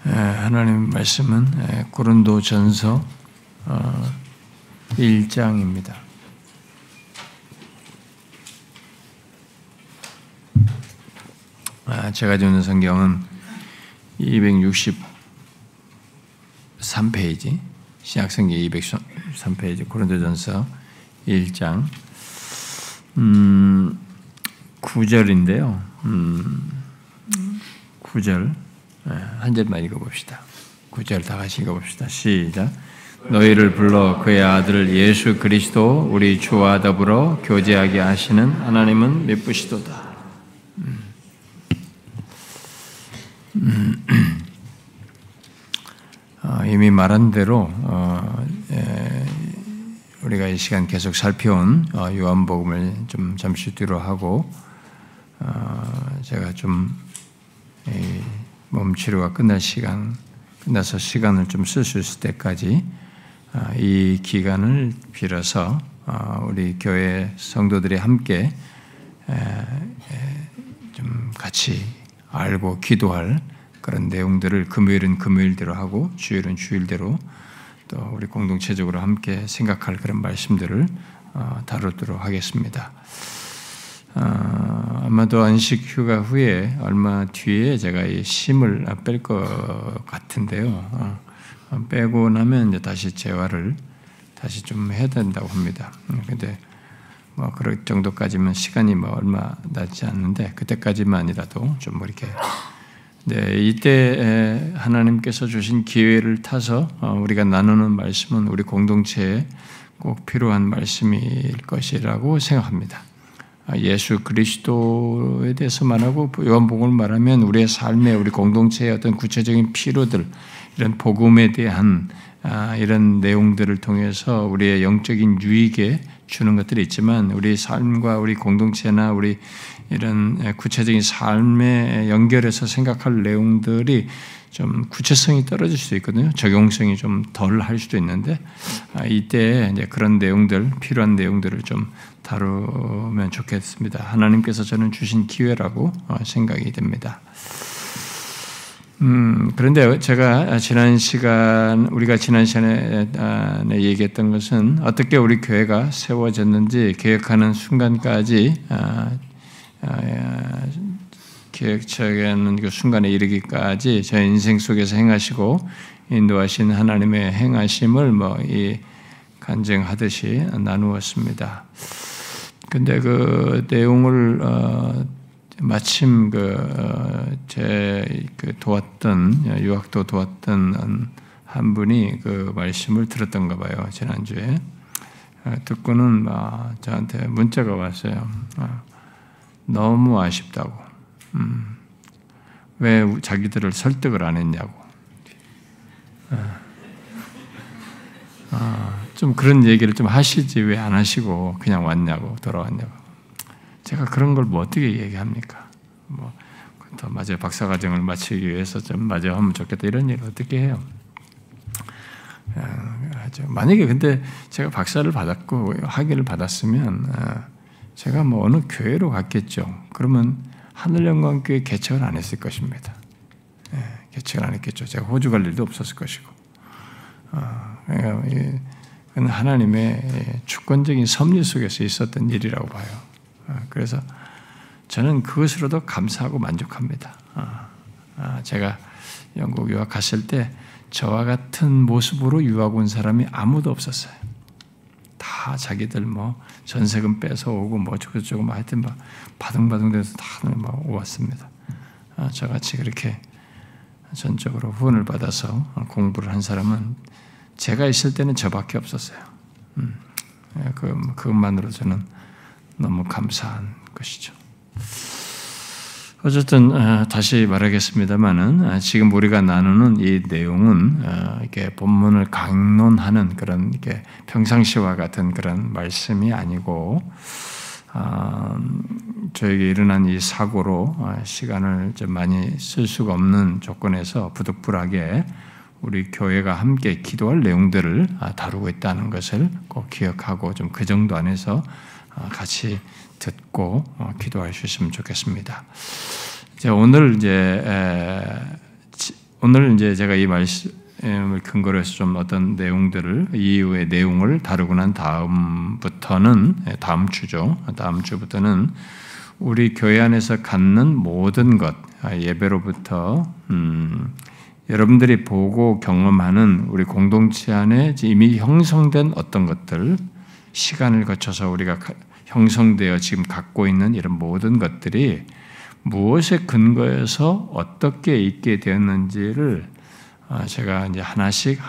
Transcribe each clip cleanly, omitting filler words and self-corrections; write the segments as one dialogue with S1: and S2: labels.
S1: 하나님 말씀은 고린도전서 1장입니다. 제가 주는 성경은 263페이지, 신약성경 263페이지, 고린도전서 1장 9절인데요. 9절 한 절만 읽어봅시다. 9절 다 같이 읽어봅시다. 시작. 너희를 불러 그의 아들 예수 그리스도 우리 주와 더불어 교제하게 하시는 하나님은 미쁘시도다. 이미 말한 대로 우리가 이 시간 계속 살펴온 요한복음을 좀 잠시 뒤로 하고 제가 좀 몸치료가 끝나서 시간을 좀 쓸 수 있을 때까지 이 기간을 빌어서 우리 교회 성도들이 함께 좀 같이 알고 기도할 그런 내용들을 금요일은 금요일대로 하고 주일은 주일대로 또 우리 공동체적으로 함께 생각할 그런 말씀들을 다루도록 하겠습니다. 아마도 안식 휴가 후에 얼마 뒤에 제가 이 심을 뺄 것 같은데요. 빼고 나면 이제 다시 재활을 다시 좀 해야 된다고 합니다. 근데 뭐 그럴 정도까지면 시간이 뭐 얼마 나지 않는데 그때까지만이라도 좀 이렇게 이때 하나님께서 주신 기회를 타서 우리가 나누는 말씀은 우리 공동체에 꼭 필요한 말씀일 것이라고 생각합니다. 예수 그리스도에 대해서 말하고 요한복음을 말하면 우리의 삶에 우리 공동체의 어떤 구체적인 필요들 이런 복음에 대한 이런 내용들을 통해서 우리의 영적인 유익에 주는 것들이 있지만 우리 삶과 우리 공동체나 우리 이런 구체적인 삶에 연결해서 생각할 내용들이 좀 구체성이 떨어질 수도 있거든요. 적용성이 좀 덜 할 수도 있는데 이때 이제 그런 내용들, 필요한 내용들을 좀 다루면 좋겠습니다. 하나님께서 저는 주신 기회라고 생각이 됩니다. 그런데 제가 우리가 지난 시간에 얘기했던 것은 어떻게 우리 교회가 세워졌는지 계획하는 순간까지 계획하는 그 순간에 이르기까지 저 인생 속에서 행하시고 인도하신 하나님의 행하심을 간증하듯이 나누었습니다. 근데 그 내용을 마침 도왔던 유학도 도왔던 한 분이 그 말씀을 들었던가 봐요. 지난주에 듣고는 저한테 문자가 왔어요. 너무 아쉽다고. 왜 자기들을 설득을 안 했냐고. 좀 그런 얘기를 좀 하시지 왜 안 하시고 그냥 왔냐고 돌아왔냐고. 제가 그런 걸 어떻게 얘기합니까? 더 맞아요. 박사과정을 마치기 위해서 좀 맞아 하면 좋겠다 이런 얘기를 어떻게 해요? 만약에 근데 제가 박사를 받았고 학위를 받았으면 제가 어느 교회로 갔겠죠. 그러면 하늘영광교회 개척을 안 했을 것입니다. 개척을 안 했겠죠. 제가 호주 갈 일도 없었을 것이고. 그건 하나님의 주권적인 섭리 속에서 있었던 일이라고 봐요. 그래서 저는 그것으로도 감사하고 만족합니다. 제가 영국 유학 갔을 때 저와 같은 모습으로 유학 온 사람이 아무도 없었어요. 다 자기들 전세금 뺏어오고 저쩌고 하여튼 바등바등 돼서 다 왔습니다. 저같이 그렇게 전적으로 후원을 받아서 공부를 한 사람은 제가 있을 때는 저밖에 없었어요. 그것만으로 저는 너무 감사한 것이죠. 어쨌든 다시 말하겠습니다만은 지금 우리가 나누는 이 내용은 이렇게 본문을 강론하는 그런 이렇게 평상시와 같은 그런 말씀이 아니고 저에게 일어난 이 사고로 시간을 좀 많이 쓸 수가 없는 조건에서 부득불하게 우리 교회가 함께 기도할 내용들을 다루고 있다는 것을 꼭 기억하고 좀 그 정도 안에서 같이 듣고 기도할 수 있으면 좋겠습니다. 오늘 오늘 이제 제가 이 말씀을 근거로 해서 좀 어떤 내용들을 이후의 내용을 다루고 난 다음부터는 다음 주죠. 다음 주부터는 우리 교회 안에서 갖는 모든 것 예배로부터 여러분들이 보고 경험하는 우리 공동체 안에 이미 형성된 어떤 것들 시간을 거쳐서 우리가 형성되어 지금 갖고 있는 이런 모든 것들이 무엇에 근거해서 어떻게 있게 되었는지를 제가 이제 하나씩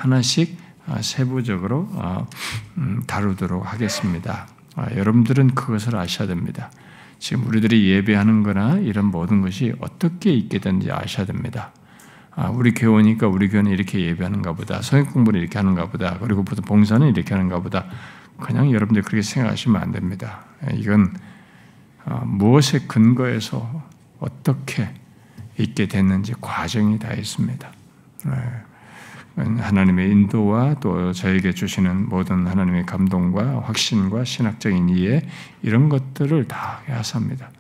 S1: 세부적으로 다루도록 하겠습니다. 여러분들은 그것을 아셔야 됩니다. 지금 우리들이 예배하는 거나 이런 모든 것이 어떻게 있게 되는지 아셔야 됩니다. 우리 교회니까 우리 교회는 이렇게 예배하는가 보다. 성경 공부는 이렇게 하는가 보다. 그리고 봉사는 이렇게 하는가 보다. 그냥 여러분들 그렇게 생각하시면 안 됩니다. 이건 무엇에 근거해서 어떻게 있게 됐는지 과정이 다 있습니다. 하나님의 인도와 또 저에게 주시는 모든 하나님의 감동과 확신과 신학적인 이해 이런 것들을 다 야사합니다.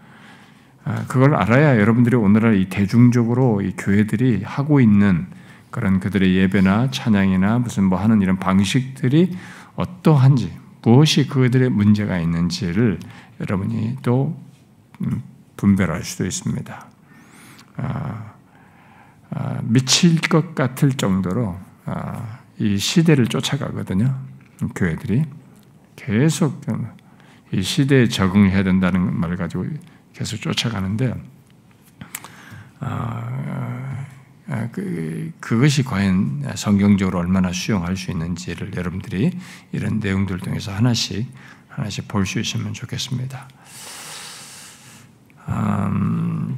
S1: 그걸 알아야 여러분들이 오늘날 이 대중적으로 이 교회들이 하고 있는 그런 그들의 예배나 찬양이나 무슨 뭐 하는 이런 방식들이 어떠한지 무엇이 그들의 문제가 있는지를 여러분이 또 분별할 수도 있습니다. 미칠 것 같을 정도로 이 시대를 쫓아가거든요. 교회들이 계속 이 시대에 적응해야 된다는 말을 가지고 계속 쫓아가는데 그것이 과연 성경적으로 얼마나 수용할 수 있는지를 여러분들이 이런 내용들을 통해서 하나씩 볼 수 있으면 좋겠습니다.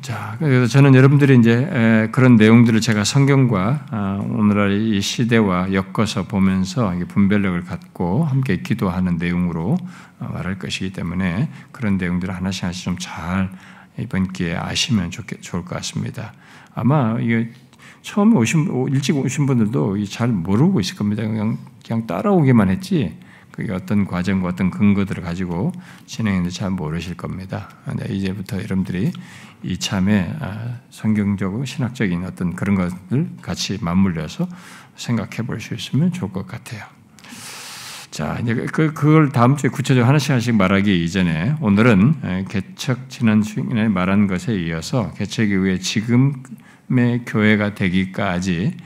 S1: 자, 그래서 저는 여러분들이 이제 그런 내용들을 제가 성경과 오늘날 이 시대와 엮어서 보면서 분별력을 갖고 함께 기도하는 내용으로 말할 것이기 때문에 그런 내용들을 하나씩 좀 잘 이번 기회에 아시면 좋을 것 같습니다. 아마 이게 처음에 일찍 오신 분들도 잘 모르고 있을 겁니다. 그냥 따라오기만 했지. 그게 어떤 과정과 어떤 근거들을 가지고 진행했는지 잘 모르실 겁니다. 이제부터 여러분들이 이참에 성경적으로 신학적인 어떤 그런 것들 같이 맞물려서 생각해 볼 수 있으면 좋을 것 같아요. 자, 이제 그걸 다음 주에 구체적으로 하나씩 말하기 이전에 오늘은 개척 지난 시간에 말한 것에 이어서 개척 이후에 지금의 교회가 되기까지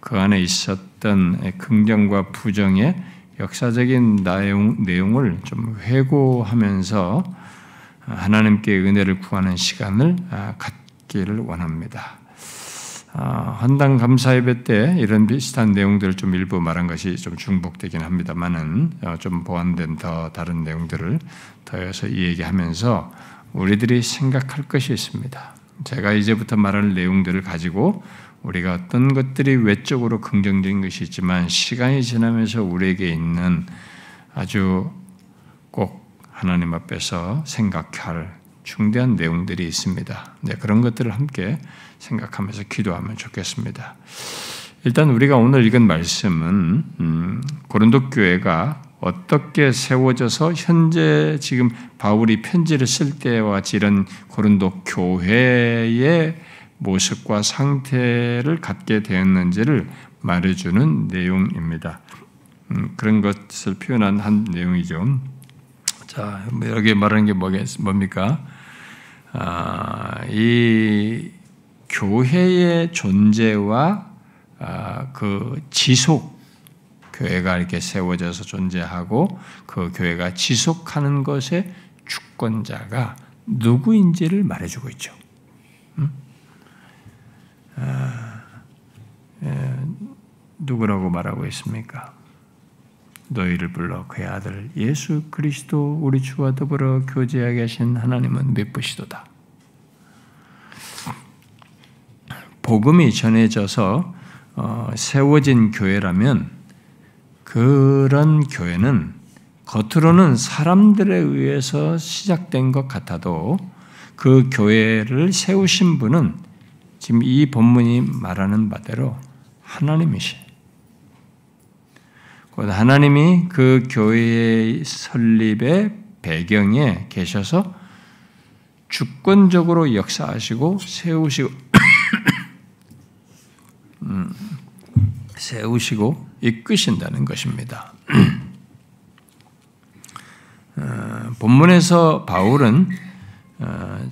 S1: 그 안에 있었던 긍정과 부정의 역사적인 내용을 좀 회고하면서 하나님께 은혜를 구하는 시간을 갖기를 원합니다. 헌당 감사 예배 때 이런 비슷한 내용들을 좀 일부 말한 것이 좀 중복되긴 합니다만은 좀 보완된 더 다른 내용들을 더해서 이 얘기하면서 우리들이 생각할 것이 있습니다. 제가 이제부터 말할 내용들을 가지고 우리가 어떤 것들이 외적으로 긍정적인 것이 있지만 시간이 지나면서 우리에게 있는 아주 꼭 하나님 앞에서 생각할 중대한 내용들이 있습니다. 네, 그런 것들을 함께 생각하면서 기도하면 좋겠습니다. 일단 우리가 오늘 읽은 말씀은 고린도 교회가 어떻게 세워져서 현재 지금 바울이 편지를 쓸 때와 같이 이런 고린도 교회의 모습과 상태를 갖게 되었는지를 말해주는 내용입니다. 그런 것을 표현한 한 내용이죠. 자, 여기 말하는 게 뭡니까? 이 교회의 존재와 그 지속, 교회가 이렇게 세워져서 존재하고 그 교회가 지속하는 것의 주권자가 누구인지를 말해주고 있죠. 누구라고 말하고 있습니까? 너희를 불러 그의 아들 예수 그리스도 우리 주와 더불어 교제하게 하신 하나님은 미쁘시도다. 복음이 전해져서 세워진 교회라면 그런 교회는 겉으로는 사람들에 의해서 시작된 것 같아도 그 교회를 세우신 분은 지금 이 본문이 말하는 바대로 하나님이시에요. 하나님이 그 교회의 설립의 배경에 계셔서 주권적으로 역사하시고 세우시고 세우시고 이끄신다는 것입니다. 본문에서 바울은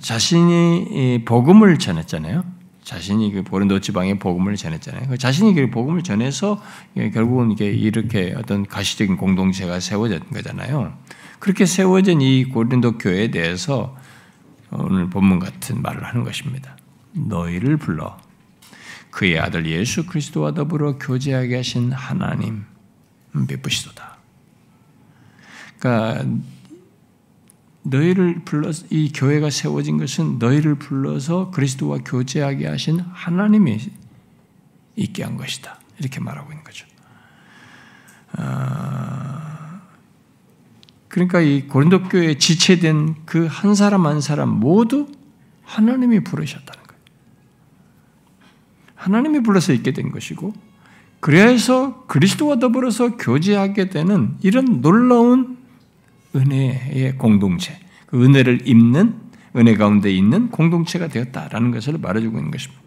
S1: 자신이 복음을 전했잖아요. 자신이 그 고린도 지방에 복음을 전했잖아요. 자신이 그 복음을 전해서 결국은 이렇게 어떤 가시적인 공동체가 세워진 거잖아요. 그렇게 세워진 이 고린도 교회에 대해서 오늘 본문 같은 말을 하는 것입니다. 너희를 불러 그의 아들 예수 그리스도와 더불어 교제하게 하신 하나님 베푸시도다. 그러니까 너희를 불러서 이 교회가 세워진 것은 너희를 불러서 그리스도와 교제하게 하신 하나님이 있게 한 것이다. 이렇게 말하고 있는 거죠. 그러니까 이 고린도 교회에 지체된 그 한 사람 한 사람 모두 하나님이 부르셨다는 거예요. 하나님이 불러서 있게 된 것이고, 그래서 그리스도와 더불어서 교제하게 되는 이런 놀라운 은혜의 공동체, 그 은혜를 입는 은혜 가운데 있는 공동체가 되었다라는 것을 말해주고 있는 것입니다.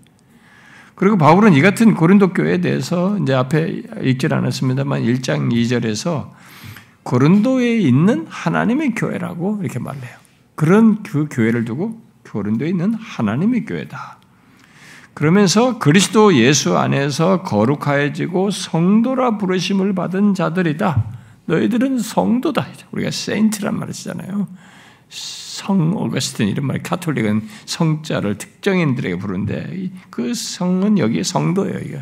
S1: 그리고 바울은 이 같은 고린도 교회에 대해서 이제 앞에 읽질 않았습니다만 1장 2절에서 고린도에 있는 하나님의 교회라고 이렇게 말해요. 그런 그 교회를 두고 고린도에 있는 하나님의 교회다. 그러면서 그리스도 예수 안에서 거룩하여지고 성도라 부르심을 받은 자들이다. 너희들은 성도다. 우리가 세인트란 말을 쓰잖아요. 성 오거스틴 이런 말, 카톨릭은 성자를 특정인들에게 부르는데 그 성은 여기 성도예요. 이게.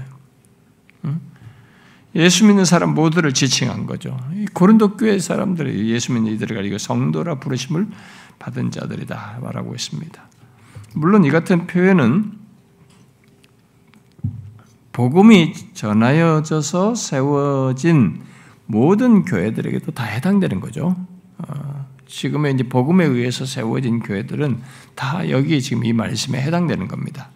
S1: 예수 믿는 사람 모두를 지칭한 거죠. 고린도 교회 사람들이 예수 믿는 이들을 가지고 성도라 부르심을 받은 자들이다 말하고 있습니다. 물론 이 같은 표현은 복음이 전하여져서 세워진 모든 교회들에게도 다 해당되는 거죠. 지금의 이제 복음에 의해서 세워진 교회들은 다 여기 지금 이 말씀에 해당되는 겁니다.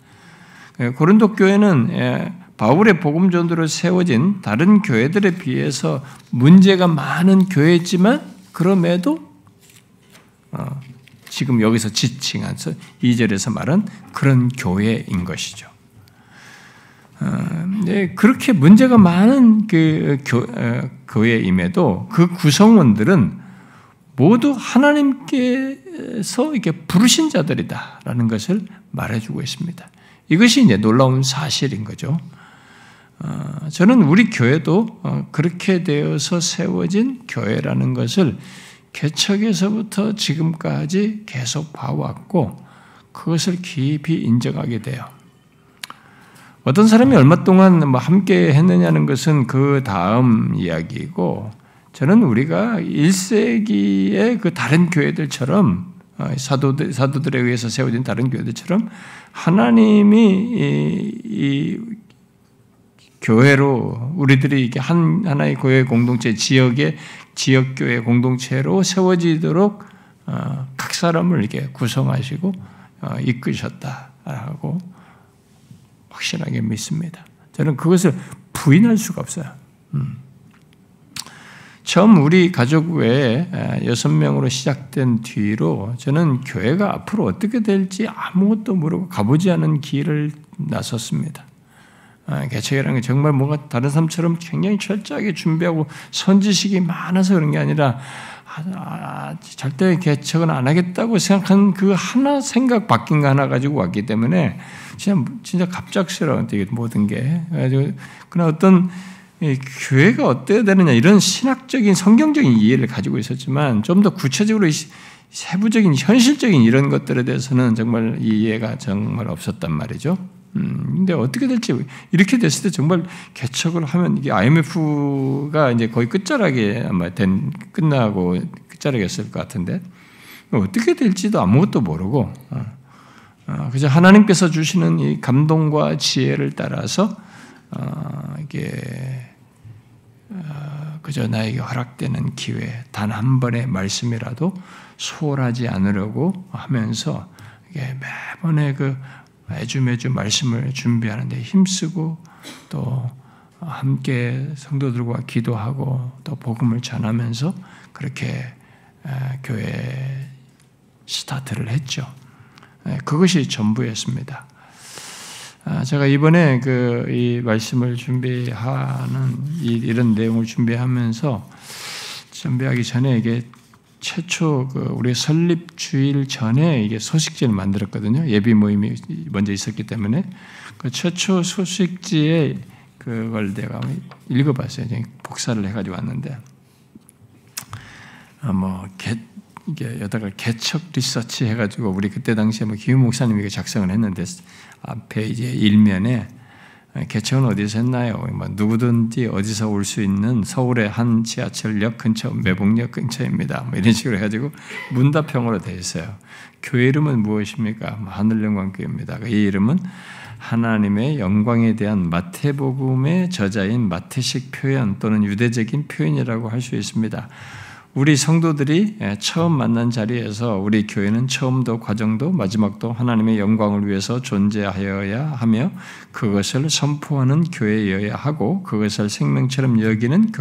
S1: 고린도 교회는 바울의 복음 전도로 세워진 다른 교회들에 비해서 문제가 많은 교회지만 그럼에도 지금 여기서 지칭한 2절에서 말한 그런 교회인 것이죠. 그렇게 문제가 많은 그 교회임에도 그 구성원들은 모두 하나님께서 이렇게 부르신 자들이다라는 것을 말해주고 있습니다. 이것이 이제 놀라운 사실인 거죠. 저는 우리 교회도 그렇게 되어서 세워진 교회라는 것을 개척에서부터 지금까지 계속 봐왔고 그것을 깊이 인정하게 돼요. 어떤 사람이 얼마 동안 함께 했느냐는 것은 그 다음 이야기이고, 저는 우리가 1세기의 그 다른 교회들처럼 사도들에 의해서 세워진 다른 교회들처럼 하나님이 이 교회로 우리들이 이게 하나의 교회 공동체 지역교회 공동체로 세워지도록 각 사람을 이렇게 구성하시고 이끄셨다라고 확실하게 믿습니다. 저는 그것을 부인할 수가 없어요. 처음 우리 가족 외에 6명으로 시작된 뒤로 저는 교회가 앞으로 어떻게 될지 아무것도 모르고 가보지 않은 길을 나섰습니다. 개척이라는 게 정말 뭔가 다른 사람처럼 굉장히 철저하게 준비하고 선지식이 많아서 그런 게 아니라 절대 개척은 안 하겠다고 생각한 그 하나 생각 바뀐 거 하나 가지고 왔기 때문에 진짜 갑작스러운 모든 게. 그러나 어떤 교회가 어때야 되느냐 이런 신학적인 성경적인 이해를 가지고 있었지만 좀 더 구체적으로 세부적인 현실적인 이런 것들에 대해서는 정말 이해가 정말 없었단 말이죠. 근데 어떻게 될지 이렇게 됐을 때 정말 개척을 하면 이게 IMF가 이제 거의 끝자락에 아마 끝나고 끝자락이었을 것 같은데 어떻게 될지도 아무것도 모르고 그저 하나님께서 주시는 이 감동과 지혜를 따라서 이게 그저 나에게 허락되는 기회 단 한 번의 말씀이라도 소홀하지 않으려고 하면서 이게 매번의 그 매주 말씀을 준비하는데 힘쓰고 또 함께 성도들과 기도하고 또 복음을 전하면서 그렇게 교회 스타트를 했죠. 그것이 전부였습니다. 제가 이번에 이 말씀을 준비하는 이런 내용을 준비하기 전에 이게 최초 우리 설립 주일 전에 이게 소식지를 만들었거든요. 예비 모임이 먼저 있었기 때문에 그 최초 소식지에 그걸 내가 읽어봤어요. 복사를 해가지고 왔는데 이게 여다가 개척 리서치 해가지고 우리 그때 당시에 김 목사님이 작성을 했는데 앞에 이제 일면에 개척은 어디서 했나요? 누구든지 어디서 올 수 있는 서울의 한 지하철역 근처, 매봉역 근처입니다. 이런 식으로 해가지고 문답형으로 되어 있어요. 교회 이름은 무엇입니까? 하늘영광교회입니다. 이 이름은 하나님의 영광에 대한 마태복음의 저자인 마태식 표현 또는 유대적인 표현이라고 할 수 있습니다. 우리 성도들이 처음 만난 자리에서 우리 교회는 처음도 과정도 마지막도 하나님의 영광을 위해서 존재하여야 하며 그것을 선포하는 교회여야 하고 그것을 생명처럼 여기는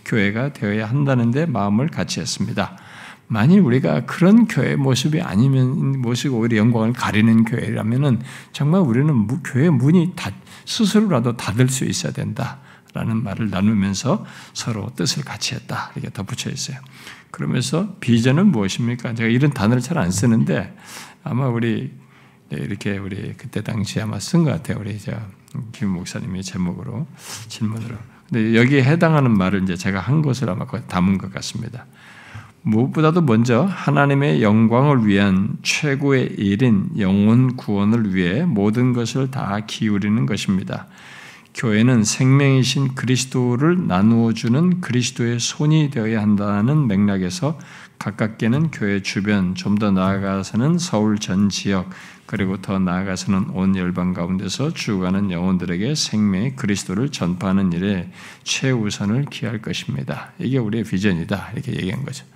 S1: 교회가 되어야 한다는 데 마음을 같이 했습니다. 만일 우리가 그런 교회 모습이 아니면 모습이 오히려 영광을 가리는 교회라면은 정말 우리는 교회 문이 스스로라도 닫을 수 있어야 된다. 라는 말을 나누면서 서로 뜻을 같이 했다. 이렇게 덧붙여 있어요. 그러면서 비전은 무엇입니까? 제가 이런 단어를 잘 안 쓰는데 아마 우리 그때 당시에 아마 쓴 것 같아요. 우리 김 목사님이 제목으로 질문으로. 근데 여기에 해당하는 말을 이제 제가 한 것을 아마 거의 담은 것 같습니다. 무엇보다도 먼저 하나님의 영광을 위한 최고의 일인 영혼 구원을 위해 모든 것을 다 기울이는 것입니다. 교회는 생명이신 그리스도를 나누어주는 그리스도의 손이 되어야 한다는 맥락에서 가깝게는 교회 주변, 좀 더 나아가서는 서울 전 지역, 그리고 더 나아가서는 온 열방 가운데서 죽어가는 영혼들에게 생명의 그리스도를 전파하는 일에 최우선을 기할 것입니다. 이게 우리의 비전이다. 이렇게 얘기한 거죠.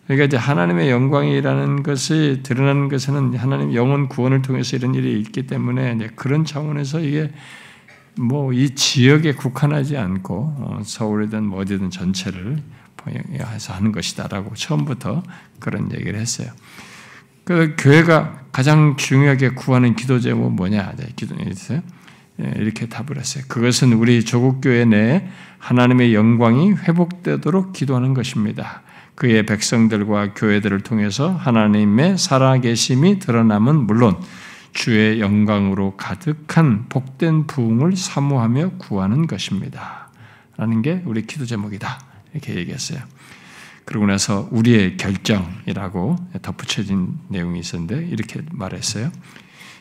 S1: 그러니까 이제 하나님의 영광이라는 것이 드러나는 것은 하나님 영혼 구원을 통해서 이런 일이 있기 때문에 이제 그런 차원에서 이게 이 지역에 국한하지 않고 서울이든 어디든 전체를 해서 하는 것이다라고 처음부터 그런 얘기를 했어요. 그 교회가 가장 중요하게 구하는 기도 제목은 뭐냐? 기도에 있어요. 이렇게 답을 했어요. 그것은 우리 조국 교회 내에 하나님의 영광이 회복되도록 기도하는 것입니다. 그의 백성들과 교회들을 통해서 하나님의 살아계심이 드러남은 물론 주의 영광으로 가득한 복된 부흥을 사모하며 구하는 것입니다. 라는 게 우리 기도 제목이다. 이렇게 얘기했어요. 그러고 나서 우리의 결정이라고 덧붙여진 내용이 있었는데 이렇게 말했어요.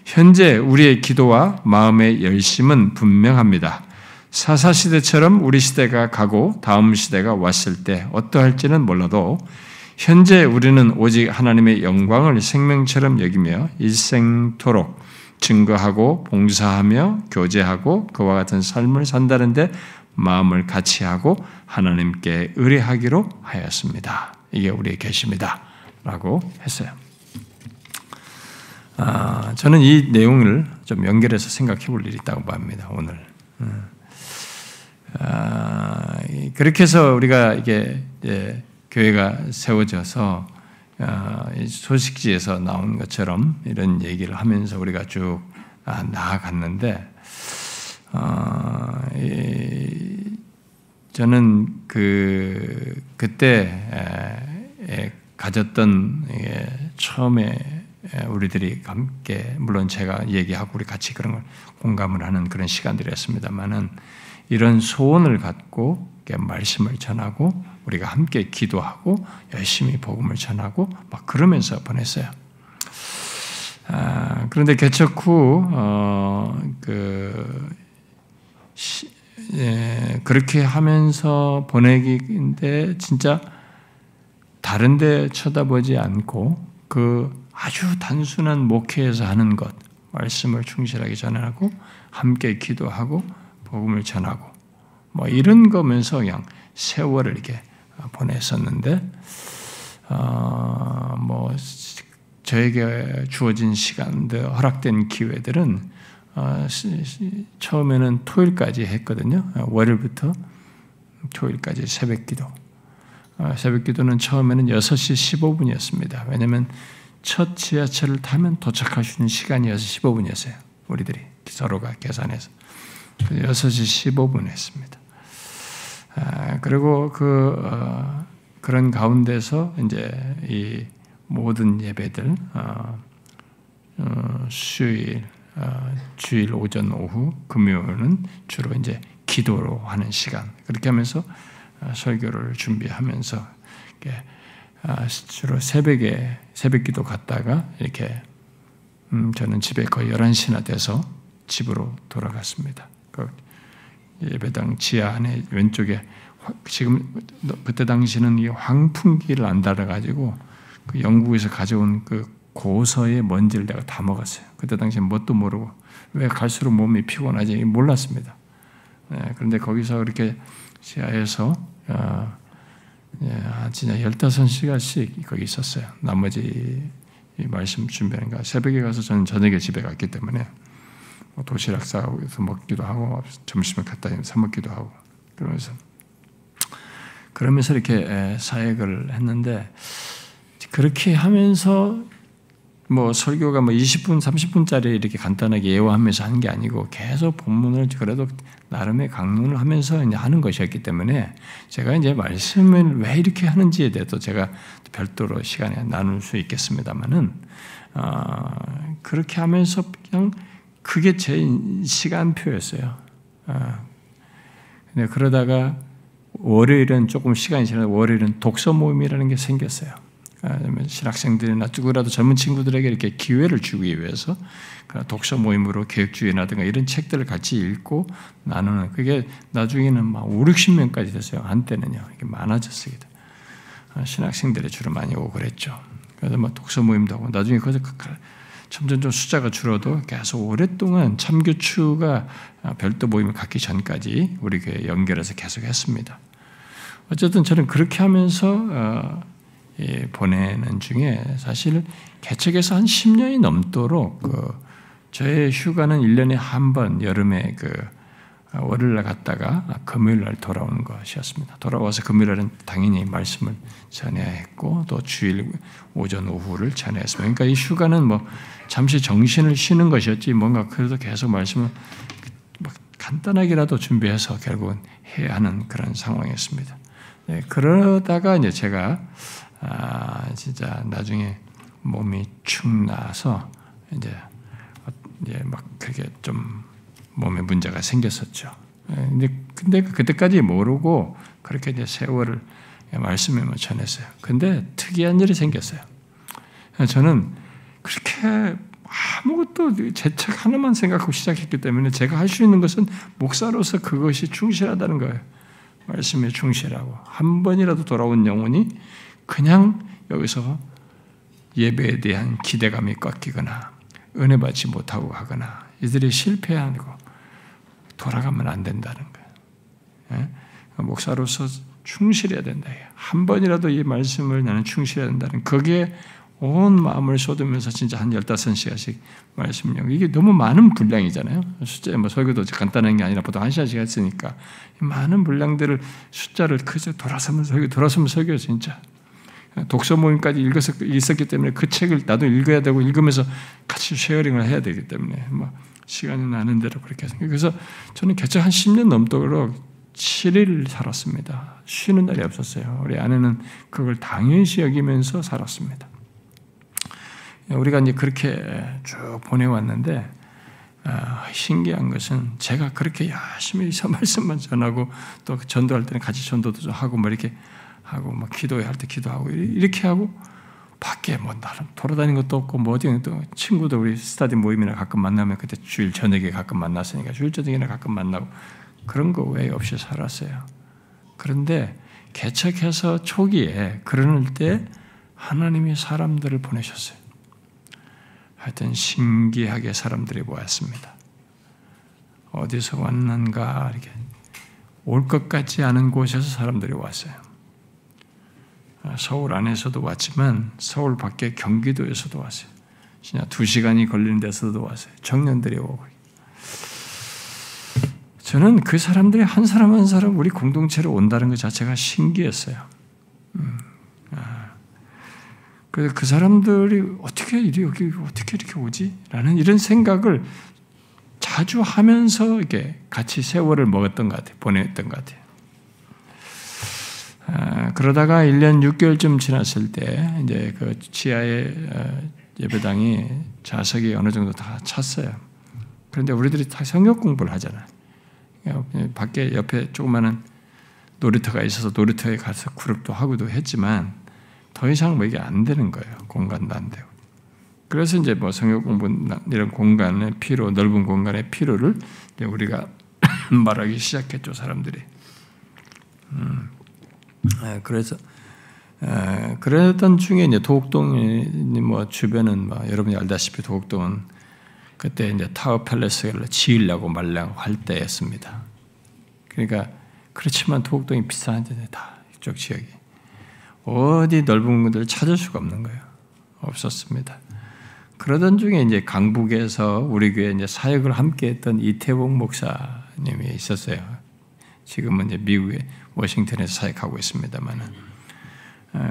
S1: 현재 우리의 기도와 마음의 열심은 분명합니다. 사사시대처럼 우리 시대가 가고 다음 시대가 왔을 때 어떠할지는 몰라도 현재 우리는 오직 하나님의 영광을 생명처럼 여기며 일생토록 증거하고 봉사하며 교제하고 그와 같은 삶을 산다는데 마음을 같이 하고 하나님께 의뢰하기로 하였습니다. 이게 우리의 결심이다 라고 했어요. 저는 이 내용을 좀 연결해서 생각해 볼 일이 있다고 봅니다. 오늘 그렇게 해서 우리가 이게 교회가 세워져서 소식지에서 나온 것처럼 이런 얘기를 하면서 우리가 쭉 나아갔는데 저는 그때 가졌던 처음에 우리들이 함께 물론 제가 얘기하고 우리 같이 그런 걸 공감을 하는 그런 시간들이었습니다만은 이런 소원을 갖고 말씀을 전하고 우리가 함께 기도하고 열심히 복음을 전하고 막 그러면서 보냈어요. 그런데 개척 후 그렇게 하면서 보내기인데 진짜 다른데 쳐다보지 않고 그 아주 단순한 목회에서 하는 것, 말씀을 충실하게 전하고 함께 기도하고 복음을 전하고 이런 거면서 그냥 세월을 이렇게 보냈었는데 저에게 주어진 시간들, 허락된 기회들은 처음에는 토요일까지 했거든요. 월요일부터 토요일까지 새벽기도. 새벽기도는 처음에는 6시 15분이었습니다. 왜냐하면 첫 지하철을 타면 도착할 수 있는 시간이 6시 15분이었어요. 우리들이. 서로가 계산해서 6시 15분 했습니다. 그리고 그런 가운데서 이제 이 모든 예배들 수요일, 주일 오전 오후, 금요일은 주로 이제 기도로 하는 시간. 그렇게 하면서 설교를 준비하면서 주로 새벽에 새벽기도 갔다가 이렇게 저는 집에 거의 11시나 돼서 집으로 돌아갔습니다. 그 예배당 지하 안에 왼쪽에 지금 그때 당시는 이 황풍기를 안 달아가지고 그 영국에서 가져온 그 고서의 먼지를 내가 다 먹었어요. 그때 당시엔 뭣도 모르고 왜 갈수록 몸이 피곤하지 몰랐습니다. 그런데 거기서 그렇게 지하에서 진짜 15시간씩 거기 있었어요. 나머지 이 말씀 준비하는 거 새벽에 가서 저는 저녁에 집에 갔기 때문에 도시락 싸서 먹기도 하고 점심을 갖다 사 먹기도 하고 그러면서 이렇게 사역을 했는데 그렇게 하면서 뭐 설교가 20분, 30분짜리 이렇게 간단하게 예화하면서 하는 게 아니고 계속 본문을 그래도 나름의 강론을 하면서 이제 하는 것이었기 때문에 제가 이제 말씀을 왜 이렇게 하는지에 대해서 제가 별도로 시간에 나눌 수 있겠습니다만은 그렇게 하면서 그냥 그게 제 시간표였어요. 근데 그러다가 월요일은 조금 시간이 지나서 월요일은 독서 모임이라는 게 생겼어요. 신학생들이나 누구라도 젊은 친구들에게 이렇게 기회를 주기 위해서 독서 모임으로 교육주의라든가 이런 책들을 같이 읽고 나누는 그게 나중에는 막 5, 60명까지 됐어요. 한때는요. 이게 많아졌어요. 신학생들이 주로 많이 오고 그랬죠. 그래서 막 독서 모임도 하고 나중에 거기서 점점 좀 숫자가 줄어도 계속 오랫동안 참교추가 별도 모임을 갖기 전까지 우리 교회 연결해서 계속 했습니다. 어쨌든 저는 그렇게 하면서 보내는 중에 사실 개척해서 한 10년이 넘도록 저의 휴가는 1년에 한 번 여름에 월요일날 갔다가 금요일날 돌아오는 것이었습니다. 돌아와서 금요일날은 당연히 말씀을 전해야 했고 또 주일 오전 오후를 전해야 했습니다. 그러니까 이 휴가는 뭐 잠시 정신을 쉬는 것이었지 뭔가 그래도 계속 말씀을 간단하게라도 준비해서 결국은 해야 하는 그런 상황이었습니다. 그러다가 이제 제가 진짜 나중에 몸이 축 나서 이제 막 그게 좀 몸에 문제가 생겼었죠. 근데 그때까지 모르고 그렇게 이제 세월을 말씀을 전했어요. 근데 특이한 일이 생겼어요. 저는 그렇게 아무것도 제 책 하나만 생각하고 시작했기 때문에 제가 할 수 있는 것은 목사로서 그것이 충실하다는 거예요. 말씀에 충실하고 한 번이라도 돌아온 영혼이 그냥 여기서 예배에 대한 기대감이 꺾이거나 은혜 받지 못하고 하거나 이들이 실패하고 돌아가면 안 된다는 거예요. 목사로서 충실해야 된다. 한 번이라도 이 말씀을 나는 충실해야 된다는 거기에 온 마음을 쏟으면서 진짜 한 15시간씩 말씀요. 이게 너무 많은 분량이잖아요. 숫자 설교도 간단한 게 아니라 보통 1시간씩 했으니까 많은 분량들을 숫자를 그저 돌아서면 설교 진짜 독서 모임까지 있었기 때문에 그 책을 나도 읽어야 되고 읽으면서 같이 쉐어링을 해야 되기 때문에 시간이 나는 대로 그렇게 했습니다. 그래서 저는 개척 한 10년 넘도록 7일 살았습니다. 쉬는 날이 없었어요. 우리 아내는 그걸 당연시 여기면서 살았습니다. 우리가 이제 그렇게 쭉 보내왔는데 신기한 것은 제가 그렇게 열심히 말씀만 전하고 또 전도할 때는 같이 전도도 좀 하고 이렇게 하고 기도할 때 기도하고 이렇게 하고 밖에 나름 돌아다니는 것도 없고 어디 또 친구들 우리 스타디 모임이나 가끔 만나면 그때 주일 저녁에 가끔 만났으니까 주일 저녁이나 가끔 만나고 그런 거 외에 없이 살았어요. 그런데 개척해서 초기에 그럴 때 하나님이 사람들을 보내셨어요. 하여튼 신기하게 사람들이 모였습니다. 어디서 왔는가 이렇게 올 것 같지 않은 곳에서 사람들이 왔어요. 서울 안에서도 왔지만 서울 밖에 경기도에서도 왔어요. 진짜 2시간이 걸리는 데서도 왔어요. 청년들이 오고. 저는 그 사람들이 한 사람 한 사람 우리 공동체로 온다는 것 자체가 신기했어요. 그 사람들이 어떻게 이렇게 오지? 라는 이런 생각을 자주 하면서 이렇게 같이 세월을 먹었던 것 같아요. 보냈던 것 같아요. 그러다가 1년 6개월쯤 지났을 때 이제 그 지하의 예배당이 좌석이 어느 정도 다 찼어요. 그런데 우리들이 다 성경 공부를 하잖아요. 밖에 옆에 조그마한 놀이터가 있어서 놀이터에 가서 그룹도 하고도 했지만 더 이상 뭐 이게 안 되는 거예요. 공간도 안 되고. 그래서 이제 뭐 성경 공부 이런 공간의 필요, 넓은 공간의 필요를 이제 우리가 말하기 시작했죠, 사람들이. 그래서 그랬던 중에 이제 도곡동이 뭐 주변은 뭐 여러분이 알다시피 도곡동은 그때 이제 타워 팰리스를 지으려고 말려고 할 때였습니다. 그러니까 그렇지만 도곡동이 비싼데 다 이쪽 지역이 어디 넓은 곳을 찾을 수가 없는 거예요. 없었습니다. 그러던 중에 이제 강북에서 우리 교회 이제 사역을 함께했던 이태봉 목사님이 있었어요. 지금은 이제 미국의 워싱턴에서 사역하고 있습니다만은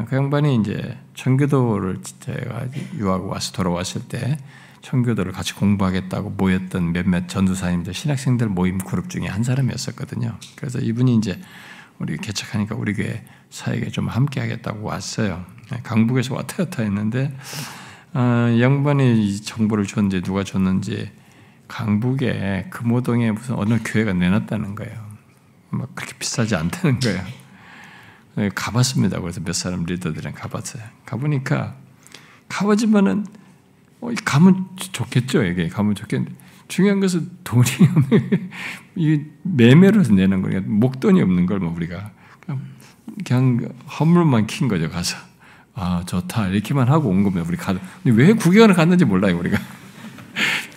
S1: 그 양반이 이제 청교도를 제가 유학 와서 돌아왔을 때 청교도를 같이 공부하겠다고 모였던 몇몇 전도사님들, 신학생들 모임 그룹 중에 한 사람이었었거든요. 그래서 이분이 이제 우리 개척하니까 우리 교회 사역에 좀 함께하겠다고 왔어요. 강북에서 왔다 갔다 했는데 양반이 이 정보를 줬는지 누가 줬는지 강북에 금호동에 무슨 어느 교회가 내놨다는 거예요. 막 그렇게 비싸지 않다는 거예요. 가봤습니다. 그래서 몇 사람 리더들이랑 가봤어요. 가보니까 가보지만은 가면 좋겠죠. 이게 가면 좋겠는데 중요한 것은 돈이 없는 이 매매로 내는 거니까 목돈이 없는 걸 뭐 우리가 그냥 허물만 킨 거죠. 가서 좋다 이렇게만 하고 온 겁니다. 우리 가. 왜 구경을 갔는지 몰라요. 우리가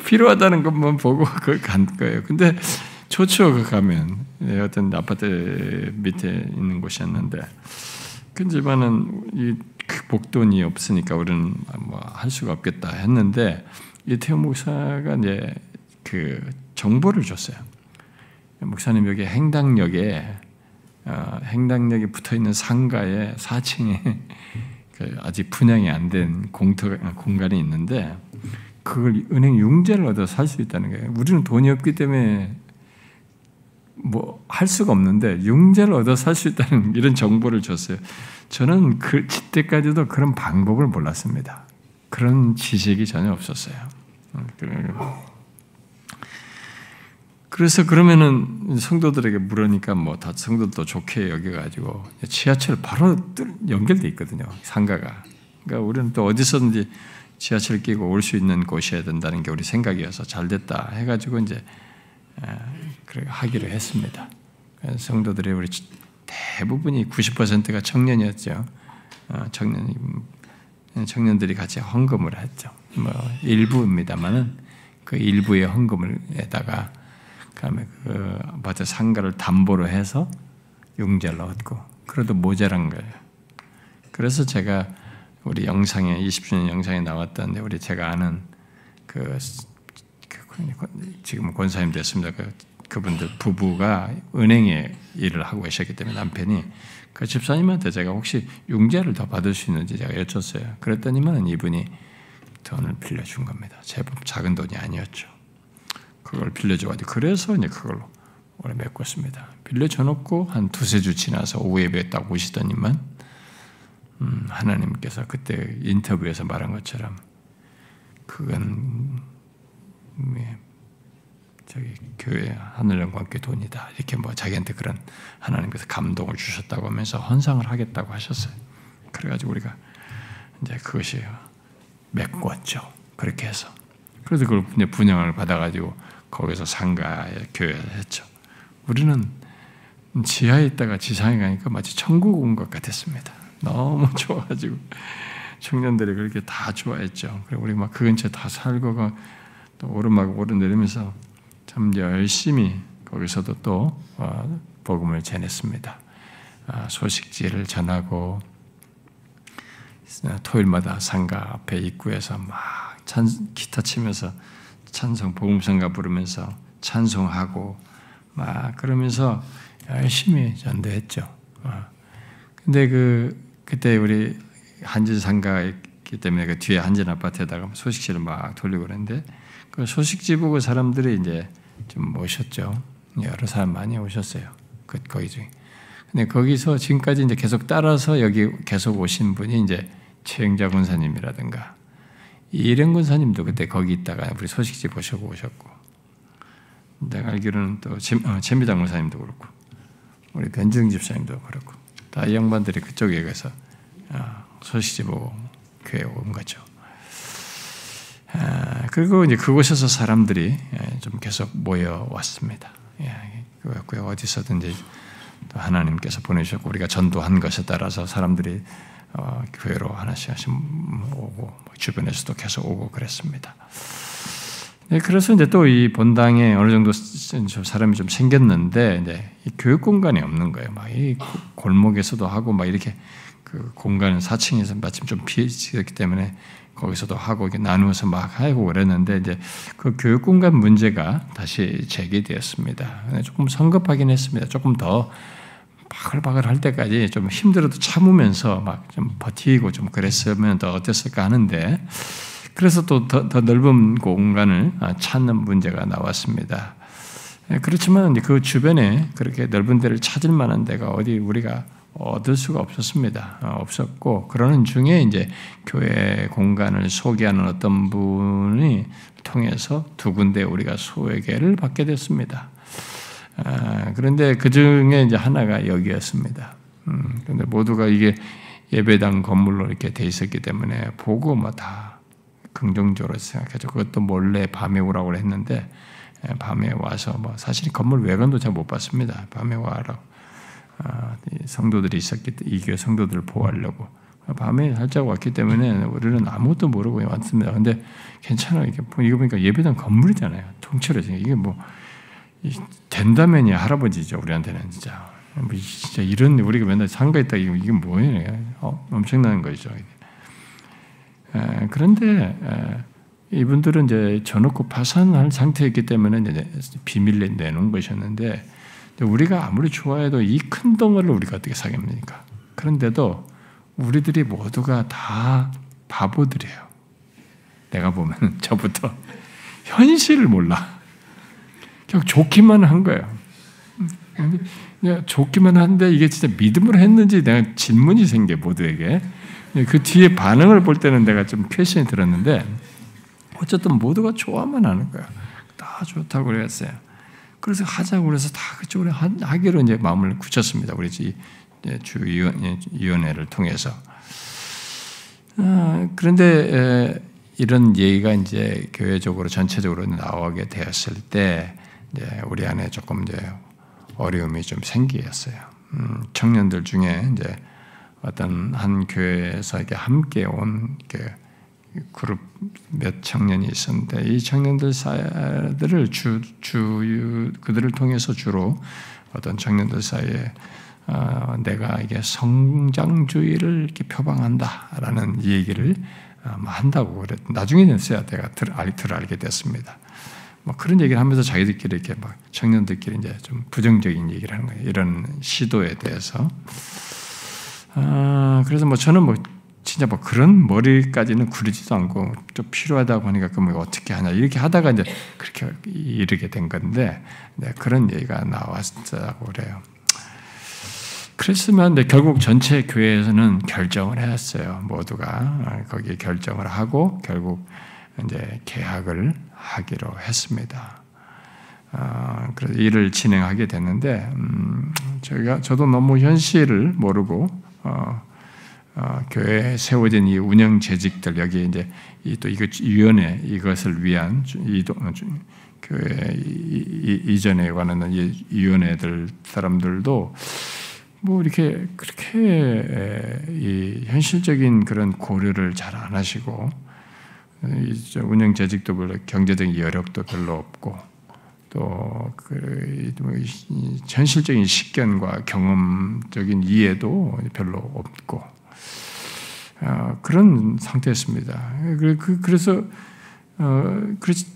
S1: 필요하다는 것만 보고 그 간 거예요. 근데 좋죠. 그 가면 어떤 아파트 밑에 있는 곳이었는데 그지만은 이 목돈이 없으니까 우리는 뭐 할 수가 없겠다 했는데 이태용 목사가 이제 그 정보를 줬어요. 목사님 여기 행당역에 붙어 있는 상가의 4층에 그 아직 분양이 안 된 공간이 있는데 그걸 은행 융자를 얻어 살 수 있다는 거예요. 우리는 돈이 없기 때문에 뭐 할 수가 없는데 융자를 얻어 살 수 있다는 이런 정보를 줬어요. 저는 그때까지도 그런 방법을 몰랐습니다. 그런 지식이 전혀 없었어요. 그래서 그러면은 성도들에게 물으니까 뭐 다 성도도 좋게 여겨가지고 지하철 바로 연결돼 있거든요. 상가가. 그러니까 우리는 또 어디서든지 지하철 끼고 올 수 있는 곳이어야 된다는 게 우리 생각이어서 잘 됐다 해가지고 이제 하기로 했습니다. 성도들이 우리 대부분이 90%가 청년이었죠. 청년들이 같이 헌금을 했죠. 뭐 일부입니다만은 그 일부의 헌금을에다가 그다음에 그 아파트 상가를 담보로 해서 융자를 얻고 그래도 모자란 거예요. 그래서 제가 우리 영상에 20주년 영상에 나왔던 우리 제가 아는 지금 권사님 됐습니다. 그분들 부부가 은행에 일을 하고 계셨기 때문에 남편이 그 집사님한테 제가 혹시 융자를 더 받을 수 있는지 제가 여쭸어요. 그랬더니만 이분이 돈을 빌려준 겁니다. 제법 작은 돈이 아니었죠. 그걸 빌려줘가지고 그래서 이제 그걸로 오래 메꿨습니다. 빌려줘놓고 한 두세 주 지나서 오후 예배에 딱 오시더니만 하나님께서 그때 인터뷰에서 말한 것처럼 그건 저기 교회 하늘 영광께 돈이다 이렇게 뭐 자기한테 그런 하나님께서 감동을 주셨다고 하면서 헌상을 하겠다고 하셨어요. 그래가지고 우리가 이제 그것이 메꿨죠. 그렇게 해서 그래서 그걸 이제 분양을 받아가지고 거기서 상가에 교회를 했죠. 우리는 지하에 있다가 지상에 가니까 마치 천국 온 것 같았습니다. 너무 좋아가지고 청년들이 그렇게 다 좋아했죠. 그리고 우리 막 그 근처에 다 살고 또 오르막 오르내리면서 참 열심히 거기서도 또 복음을 전했습니다. 소식지를 전하고 토요일마다 상가 앞에 입구에서 막 기타 치면서 찬송 복음성가 부르면서 찬송하고 막 그러면서 열심히 전도했죠. 근데 그때 우리 한진 상가가 있기 때문에 그 뒤에 한진 아파트에다가 소식지를 막 돌리고 그랬는데 그 소식지부고 사람들이 이제 좀 오셨죠. 여러 사람 많이 오셨어요. 거기 중에. 근데 거기서 지금까지 이제 계속 따라서 여기 계속 오신 분이 이제 최영자 권사님이라든가 이령 권사님도 그때 거기 있다가 우리 소식지 보시고 오셨고, 내가 알기로는 또 최미당 권사님도 그렇고, 우리 변정 집사님도 그렇고, 다 이 양반들이 그쪽에 가서 소식지 보고 교회 온 거죠. 그리고 이제 그곳에서 사람들이 좀 계속 모여 왔습니다. 어디서든지 또 하나님께서 보내주셨고 우리가 전도한 것에 따라서 사람들이 교회로 하나씩 오고 주변에서도 계속 오고 그랬습니다. 그래서 이제 또 이 본당에 어느 정도 사람이 좀 생겼는데 이제 이 교육 공간이 없는 거예요. 막 이 골목에서도 하고 막 이렇게 그 공간 4층에서 마침 좀 비었기 때문에 거기서도 하고 이렇게 나누어서 막 하고 그랬는데 이제 그 교육 공간 문제가 다시 제기되었습니다. 조금 성급하긴 했습니다. 조금 더 바글바글 할 때까지 좀 힘들어도 참으면서 막 좀 버티고 좀 그랬으면 더 어땠을까 하는데, 그래서 또 더 넓은 공간을 찾는 문제가 나왔습니다. 그렇지만 그 주변에 그렇게 넓은 데를 찾을 만한 데가 어디 우리가 얻을 수가 없었습니다. 없었고, 그러는 중에 이제 교회 공간을 소개하는 어떤 분이 통해서 두 군데 우리가 소개를 받게 됐습니다. 그런데 그 중에 이제 하나가 여기였습니다. 그런데 모두가 이게 예배당 건물로 이렇게 돼 있었기 때문에 보고 뭐 다 긍정적으로 생각하죠. 그것도 몰래 밤에 오라고 했는데 밤에 와서 뭐 사실 건물 외관도 잘 못 봤습니다. 밤에 와라고 성도들이 있었기 때문에 이 교회 성도들을 보호하려고 밤에 살짝 왔기 때문에 우리는 아무것도 모르고 왔습니다. 그런데 괜찮아요. 이거 보니까 예배당 건물이잖아요. 통째로 이게 뭐 된다면이 할아버지죠. 우리한테는 진짜 이런 우리가 맨날 상가 있다 이게 뭐예요? 엄청난 거죠. 그런데 이분들은 이제 저놓고 파산할 상태였기 때문에 이제 비밀리에 내놓은 것이었는데, 우리가 아무리 좋아해도 이 큰 덩어리를 우리가 어떻게 사겠습니까? 그런데도 우리들이 모두가 다 바보들이에요. 내가 보면 저부터 현실을 몰라. 그냥 좋기만 한 거예요. 그냥 좋기만 한데 이게 진짜 믿음으로 했는지 내가 질문이 생겨 모두에게. 그 뒤에 반응을 볼 때는 내가 좀 퀘션이 들었는데 어쨌든 모두가 좋아만 하는 거예요. 다 좋다고 그랬어요. 그래서 하자고 그래서 다 그쪽으로 하기로 이제 마음을 굳혔습니다. 우리 주위원회를 통해서. 그런데 이런 얘기가 이제 교회적으로 전체적으로 나오게 되었을 때 이제 우리 안에 조금 이제 어려움이 좀 생기었어요. 청년들 중에 이제 어떤 한 교회에서 이렇게 함께 온 그룹 몇 청년이 있었는데, 이 청년들을 그들을 통해서 주로 어떤 청년들 사이에 내가 이게 성장주의를 이렇게 표방한다라는 얘기를 한다고 그랬. 나중에는 내가 알게 됐습니다. 뭐 그런 얘기를 하면서 자기들끼리 이렇게 막 청년들끼리 이제 좀 부정적인 얘기를 하는 거예요. 이런 시도에 대해서. 그래서 뭐 저는 뭐 진짜 뭐 그런 머리까지는 구리지도 않고 좀 필요하다고 하니까 그럼 어떻게 하냐 이렇게 하다가 이제 그렇게 이르게 된 건데, 네, 그런 얘기가 나왔다고 그래요. 그랬으면 결국 전체 교회에서는 결정을 했어요. 모두가 거기에 결정을 하고 결국 이제 계약을 하기로 했습니다. 그래서 일을 진행하게 됐는데, 저도 너무 현실을 모르고 교회에 세워진 이 운영 재직들, 여기 이제 또 이거 위원회 이것을 위한 교회 이전에 관한 이 위원회들 사람들도 뭐 이렇게 그렇게 이 현실적인 그런 고려를 잘 안 하시고, 운영 재직도 별로 경제적인 여력도 별로 없고, 또 현실적인 식견과 경험적인 이해도 별로 없고 그런 상태였습니다. 그래서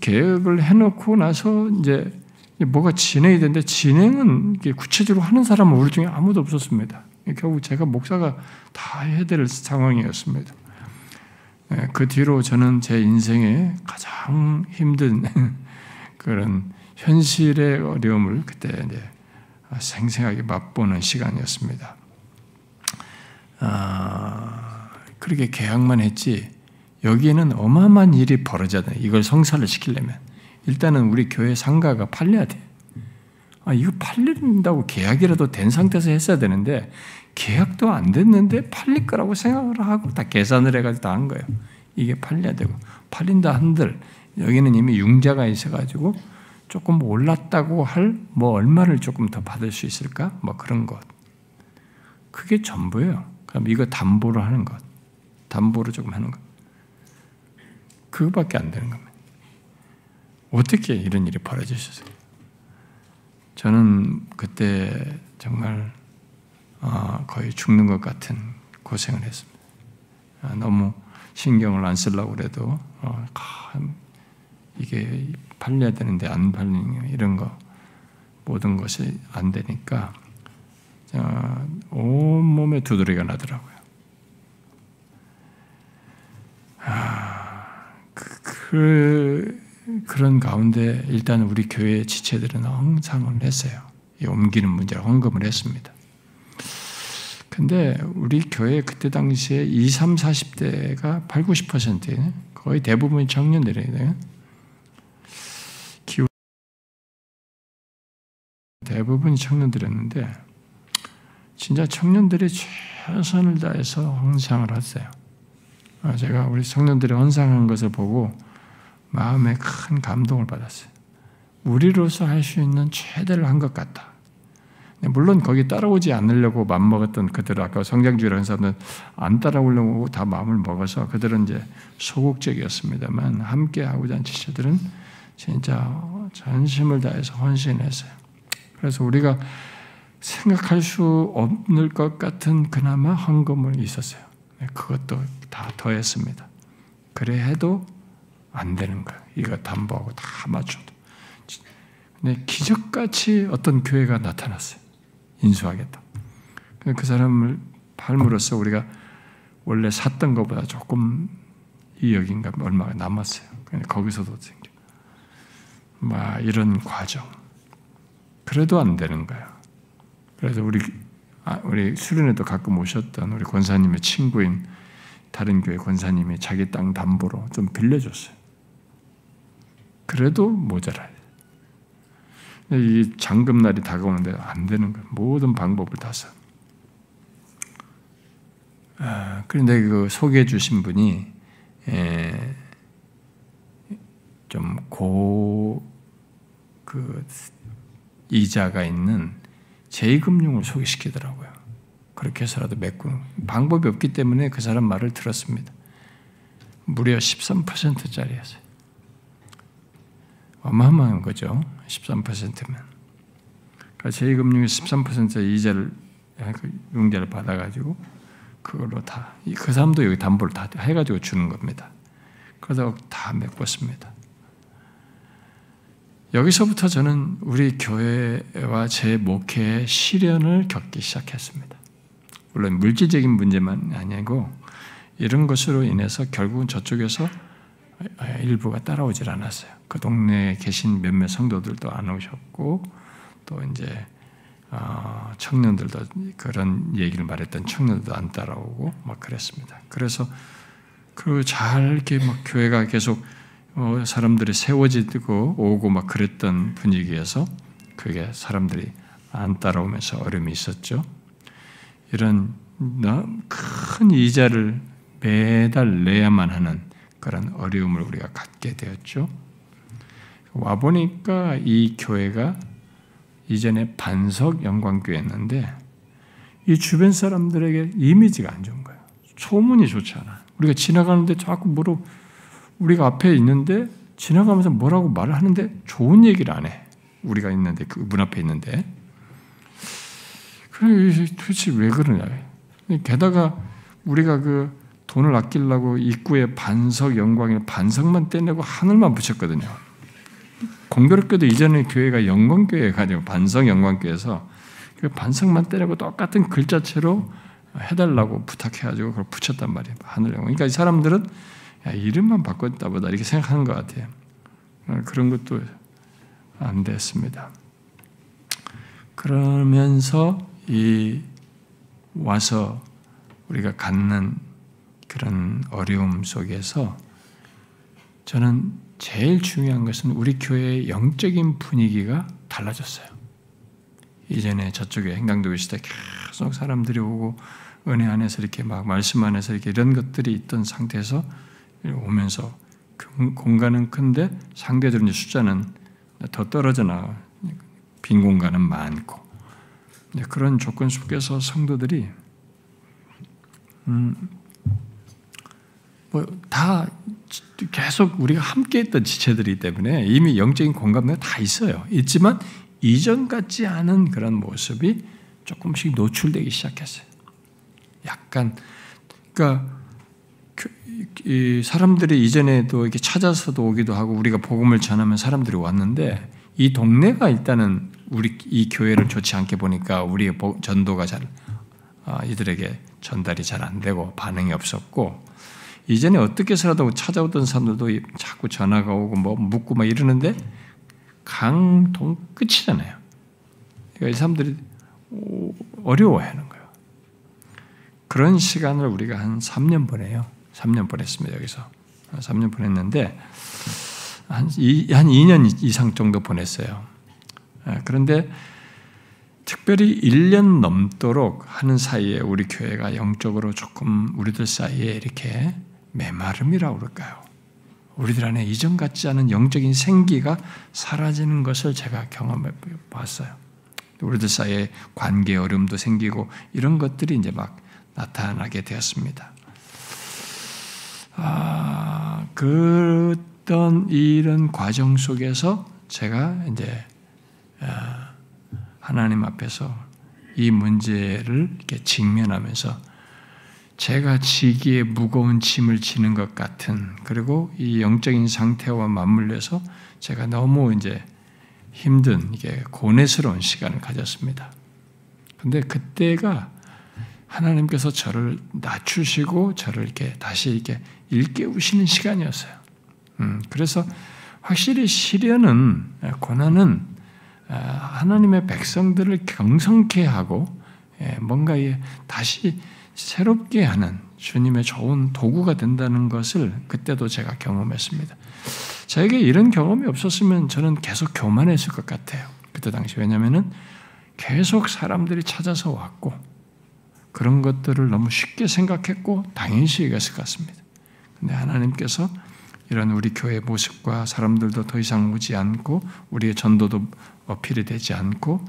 S1: 계획을 해놓고 나서 이제 뭐가 진행이 되는데, 진행은 구체적으로 하는 사람은 우리 중에 아무도 없었습니다. 결국 제가 목사가 다 해야 될 상황이었습니다. 그 뒤로 저는 제 인생에 가장 힘든 그런 현실의 어려움을 그때 이제 생생하게 맛보는 시간이었습니다. 그렇게 계약만 했지 여기에는 어마어마한 일이 벌어져야 돼. 이걸 성사를 시키려면 일단은 우리 교회 상가가 팔려야 돼. 이거 팔린다고 계약이라도 된 상태에서 했어야 되는데 계약도 안 됐는데 팔릴 거라고 생각을 하고 다 계산을 해가지고 다 한 거예요. 이게 팔려야 되고 팔린다 한들 여기는 이미 융자가 있어가지고 조금 올랐다고 할 뭐 얼마를 조금 더 받을 수 있을까? 뭐 그런 것. 그게 전부예요. 그럼 이거 담보로 하는 것. 담보로 조금 하는 것. 그거밖에 안 되는 겁니다. 어떻게 이런 일이 벌어지셨어요? 저는 그때 정말 거의 죽는 것 같은 고생을 했습니다. 너무 신경을 안 쓰려고 그래도 이게 팔려야 되는데 안 팔리는 이런 거 모든 것이 안 되니까 온몸에 두드러기가 나더라고요. 그런 가운데 일단 우리 교회 지체들은 헌상을 했어요. 이 옮기는 문제를 헌금을 했습니다. 근데 우리 교회 그때 당시에 20, 30, 40대가 8, 90% 거의 대부분이 청년들이에요. 대부분이 청년들이었는데 진짜 청년들이 최선을 다해서 헌상을 했어요. 제가 우리 청년들이 헌상한 것을 보고 마음에 큰 감동을 받았어요. 우리로서 할 수 있는 최대를 한 것 같다. 물론 거기 따라오지 않으려고 맘먹었던 그들, 아까 성장주의라는 사람들은 안 따라오려고 다 마음을 먹어서 그들은 이제 소극적이었습니다만 함께 하고자 하는 지체들은 진짜 전심을 다해서 헌신했어요. 그래서 우리가 생각할 수 없을 것 같은 그나마 헌금은 있었어요. 그것도 다 더했습니다. 그래 해도 안 되는 거예요. 이거 담보하고 다 맞춰도. 근데 기적같이 어떤 교회가 나타났어요. 인수하겠다. 그 사람을 팔므로써 우리가 원래 샀던 것보다 조금 2억인가 얼마가 남았어요. 거기서도 생겨. 막 이런 과정. 그래도 안 되는 거예요. 그래서 우리 수련회도 가끔 오셨던 우리 권사님의 친구인 다른 교회 권사님이 자기 땅 담보로 좀 빌려줬어요. 그래도 모자라요. 이 잔금날이 다가오는데 안 되는 거예요. 모든 방법을 다 써. 그런데 그 소개해 주신 분이 좀 그 이자가 있는 제2금융을 소개시키더라고요. 그렇게 해서라도 메꾸는 방법이 없기 때문에 그 사람 말을 들었습니다. 무려 13%짜리였어요. 어마어마한 거죠. 13%면. 그러니까 제2금융에서 13% 이자를 융자를 받아가지고 그걸로 다 그 사람도 여기 담보를 다 해가지고 주는 겁니다. 그러다가 다 메꿨습니다. 여기서부터 저는 우리 교회와 제 목회의 시련을 겪기 시작했습니다. 물론 물질적인 문제만 아니고 이런 것으로 인해서 결국은 저쪽에서 일부가 따라오질 않았어요. 그 동네에 계신 몇몇 성도들도 안 오셨고 또 이제 청년들도 그런 얘기를 말했던 청년들도 안 따라오고 막 그랬습니다. 그래서 그 잘 이렇게 막 교회가 계속 사람들이 세워지고 오고 막 그랬던 분위기에서 그게 사람들이 안 따라오면서 어려움이 있었죠. 이런 큰 이자를 매달 내야만 하는 그런 어려움을 우리가 갖게 되었죠. 와 보니까 이 교회가 이전에 반석 영광교회였는데 이 주변 사람들에게 이미지가 안 좋은 거예요. 소문이 좋지 않아. 우리가 지나가는데 자꾸 우리가 앞에 있는데 지나가면서 뭐라고 말을 하는데 좋은 얘기를 안 해. 우리가 있는데 그 문 앞에 있는데 그래 도대체 왜 그러냐. 게다가 우리가 그 돈을 아끼려고 입구에 반석 영광의 반석만 떼내고 하늘만 붙였거든요. 공교롭게도 이전에 교회가 영광교회가 아니고 반석 영광교회에서 그 반석만 떼내고 똑같은 글자체로 해달라고 부탁해가지고 그걸 붙였단 말이에요. 하늘 영광. 그러니까 이 사람들은 이름만 바꿨다 보다 이렇게 생각하는 것 같아요. 그런 것도 안 됐습니다. 그러면서 와서 우리가 갖는 그런 어려움 속에서 저는 제일 중요한 것은 우리 교회의 영적인 분위기가 달라졌어요. 이전에 저쪽에 행당도 있을 때 계속 사람들이 오고 은혜 안에서 이렇게 막 말씀 안에서 이렇게 이런 것들이 있던 상태에서 오면서 공간은 큰데 상대적으로 숫자는 더 떨어져 나가 빈 공간은 많고 그런 조건 속에서 성도들이 다 계속 우리가 함께했던 지체들이기 때문에 이미 영적인 공감대가 다 있어요. 있지만 이전 같지 않은 그런 모습이 조금씩 노출되기 시작했어요. 약간 그러니까 이 사람들이 이전에도 이렇게 찾아서도 오기도 하고 우리가 복음을 전하면 사람들이 왔는데 이 동네가 일단은 우리 이 교회를 좋지 않게 보니까 우리의 전도가 잘 이들에게 전달이 잘 안 되고 반응이 없었고 이전에 어떻게 해서라도 찾아오던 사람들도 자꾸 전화가 오고 뭐 묻고 막 이러는데 강동 끝이잖아요. 그러니까 이 사람들이 어려워하는 거예요. 그런 시간을 우리가 한 3년 보내요. 3년 보냈습니다. 여기서 3년 보냈는데 한 2년 이상 정도 보냈어요. 그런데 특별히 1년 넘도록 하는 사이에 우리 교회가 영적으로 조금 우리들 사이에 이렇게 메마름이라고 그럴까요? 우리들 안에 이전 같지 않은 영적인 생기가 사라지는 것을 제가 경험해 봤어요. 우리들 사이에 관계 어려움도 생기고 이런 것들이 이제 막 나타나게 되었습니다. 그런 이런 과정 속에서 제가 이제 하나님 앞에서 이 문제를 이렇게 직면하면서 제가 지기에 무거운 짐을 지는 것 같은 그리고 이 영적인 상태와 맞물려서 제가 너무 이제 힘든 이게 고뇌스러운 시간을 가졌습니다. 근데 그때가 하나님께서 저를 낮추시고 저를 이렇게 다시 이렇게 일깨우시는 시간이었어요. 그래서 확실히 시련은 고난은 하나님의 백성들을 경성케 하고 뭔가 다시 새롭게 하는 주님의 좋은 도구가 된다는 것을 그때도 제가 경험했습니다. 저에게 이런 경험이 없었으면 저는 계속 교만했을 것 같아요. 그때 당시 왜냐하면은 계속 사람들이 찾아서 왔고 그런 것들을 너무 쉽게 생각했고 당연시 여겼을 것 같습니다. 근데 하나님께서 이런 우리 교회의 모습과 사람들도 더 이상 오지 않고 우리의 전도도 어필이 되지 않고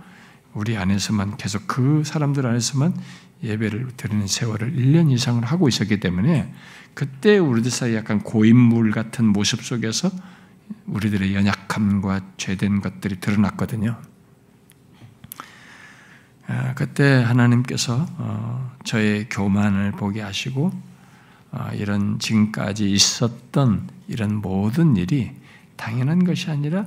S1: 우리 안에서만 계속 그 사람들 안에서만 예배를 드리는 세월을 1년 이상을 하고 있었기 때문에 그때 우리들 사이 약간 고인물 같은 모습 속에서 우리들의 연약함과 죄된 것들이 드러났거든요. 그때 하나님께서 저의 교만을 보게 하시고 이런 지금까지 있었던 이런 모든 일이 당연한 것이 아니라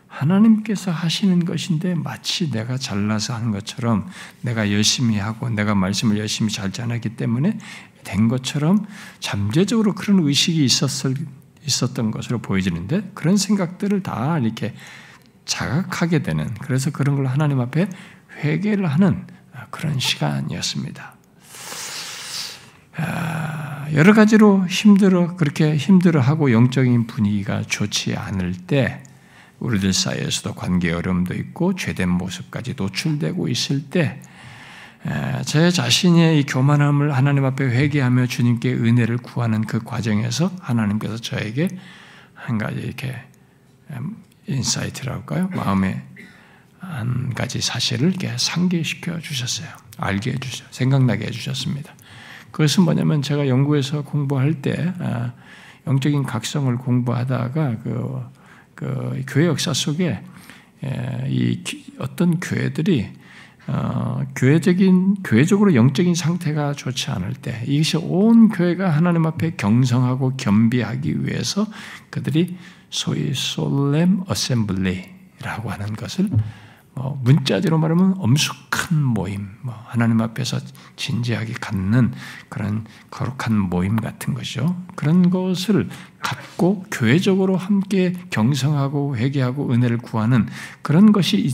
S1: 하나님께서 하시는 것인데 마치 내가 잘나서 하는 것처럼 내가 열심히 하고 내가 말씀을 열심히 잘 전하기 때문에 된 것처럼 잠재적으로 그런 의식이 있었던 것으로 보여지는데 그런 생각들을 다 이렇게 자각하게 되는 그래서 그런 걸 하나님 앞에 회개를 하는 그런 시간이었습니다. 여러 가지로 그렇게 힘들어하고 영적인 분위기가 좋지 않을 때 우리들 사이에서도 관계 어려움도 있고 죄된 모습까지 노출되고 있을 때 제 자신의 이 교만함을 하나님 앞에 회개하며 주님께 은혜를 구하는 그 과정에서 하나님께서 저에게 한 가지 이렇게 인사이트라고 할까요? 마음에 한 가지 사실을 이렇게 상기시켜 주셨어요. 알게 해주셨어요. 생각나게 해주셨습니다. 그것은 뭐냐면 제가 연구에서 공부할 때 영적인 각성을 공부하다가 그 교회 역사 속에 이 어떤 교회들이 교회적으로 영적인 상태가 좋지 않을 때 이것이 온 교회가 하나님 앞에 경성하고 겸비하기 위해서 그들이 소위 솔렘 어셈블리라고 하는 것을 문자대로 말하면 엄숙한 모임, 하나님 앞에서 진지하게 갖는 그런 거룩한 모임 같은 것이죠. 그런 것을 갖고 교회적으로 함께 경성하고 회개하고 은혜를 구하는 그런 것이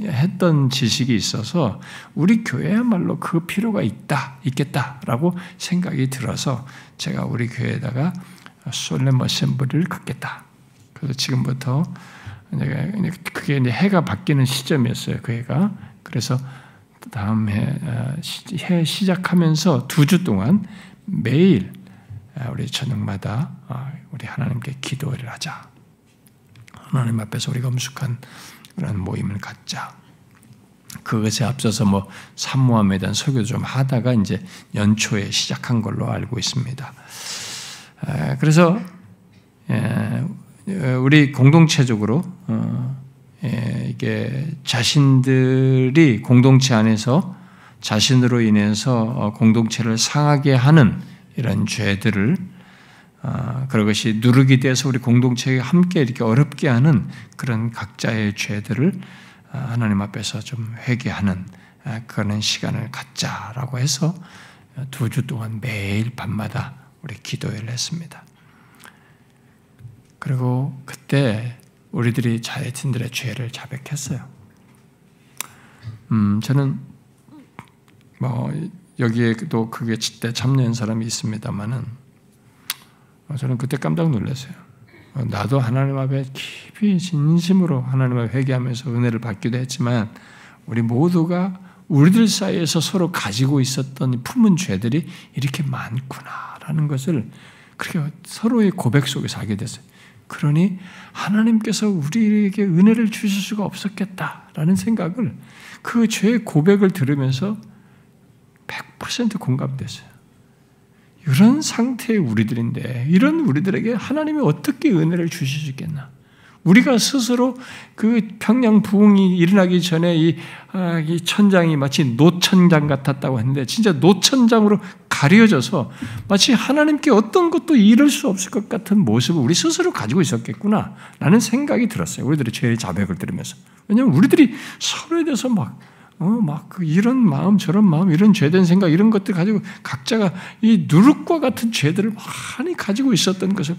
S1: 했던 지식이 있어서 우리 교회야말로 그 필요가 있겠다라고 생각이 들어서 제가 우리 교회에다가 솔렘 어셈블리를 갖겠다. 그래서 지금부터 그게 이제 해가 바뀌는 시점이었어요. 그 해가. 그래서 다음 해 시작하면서 2주 동안 매일 우리 저녁마다 우리 하나님께 기도를 하자. 하나님 앞에서 우리가 엄숙한 그런 모임을 갖자. 그것에 앞서서 산모함에 대한 설교도 좀 하다가 이제 연초에 시작한 걸로 알고 있습니다. 그래서 우리 공동체적으로 이게 자신들이 공동체 안에서 자신으로 인해서 공동체를 상하게 하는 이런 죄들을 그런 것이 누룩이 돼서 우리 공동체에 함께 이렇게 어렵게 하는 그런 각자의 죄들을 하나님 앞에서 좀 회개하는 그런 시간을 갖자라고 해서 2주 동안 매일 밤마다 우리 기도회를 했습니다. 그리고 그때 우리들이 자신들의 죄를 자백했어요. 저는 여기에도 그게 그때 참여한 사람이 있습니다만은 저는 그때 깜짝 놀랐어요. 나도 하나님 앞에 깊이 진심으로 하나님 앞에 회개하면서 은혜를 받기도 했지만 우리 모두가 우리들 사이에서 서로 가지고 있었던 품은 죄들이 이렇게 많구나라는 것을 그렇게 서로의 고백 속에서 알게 됐어요. 그러니 하나님께서 우리에게 은혜를 주실 수가 없었겠다라는 생각을 그 죄의 고백을 들으면서 100% 공감됐어요. 이런 상태의 우리들인데 이런 우리들에게 하나님이 어떻게 은혜를 주실 수 있겠나? 우리가 스스로 그 평양 부흥이 일어나기 전에 이 천장이 마치 노천장 같았다고 했는데 진짜 노천장으로 가려져서 마치 하나님께 어떤 것도 이룰 수 없을 것 같은 모습을 우리 스스로 가지고 있었겠구나라는 생각이 들었어요. 우리들의 죄의 자백을 들으면서. 왜냐하면 우리들이 서로에 대해서 이런 마음, 저런 마음, 이런 죄된 생각, 이런 것들 가지고 각자가 이 누룩과 같은 죄들을 많이 가지고 있었던 것을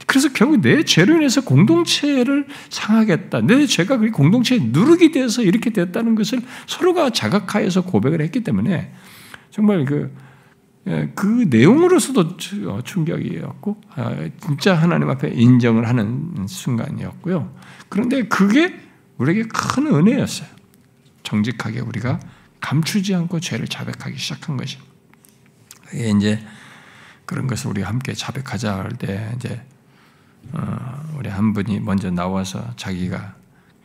S1: 그래서 결국 내 죄로 인해서 공동체를 상하겠다. 내 죄가 그 공동체의 누룩이 돼서 이렇게 됐다는 것을 서로가 자각하여서 고백을 했기 때문에 정말 그 내용으로서도 충격이었고, 진짜 하나님 앞에 인정을 하는 순간이었고요. 그런데 그게 우리에게 큰 은혜였어요. 정직하게 우리가 감추지 않고 죄를 자백하기 시작한 것이. 이게 이제 그런 것을 우리가 함께 자백하자 할 때 이제 우리 한 분이 먼저 나와서 자기가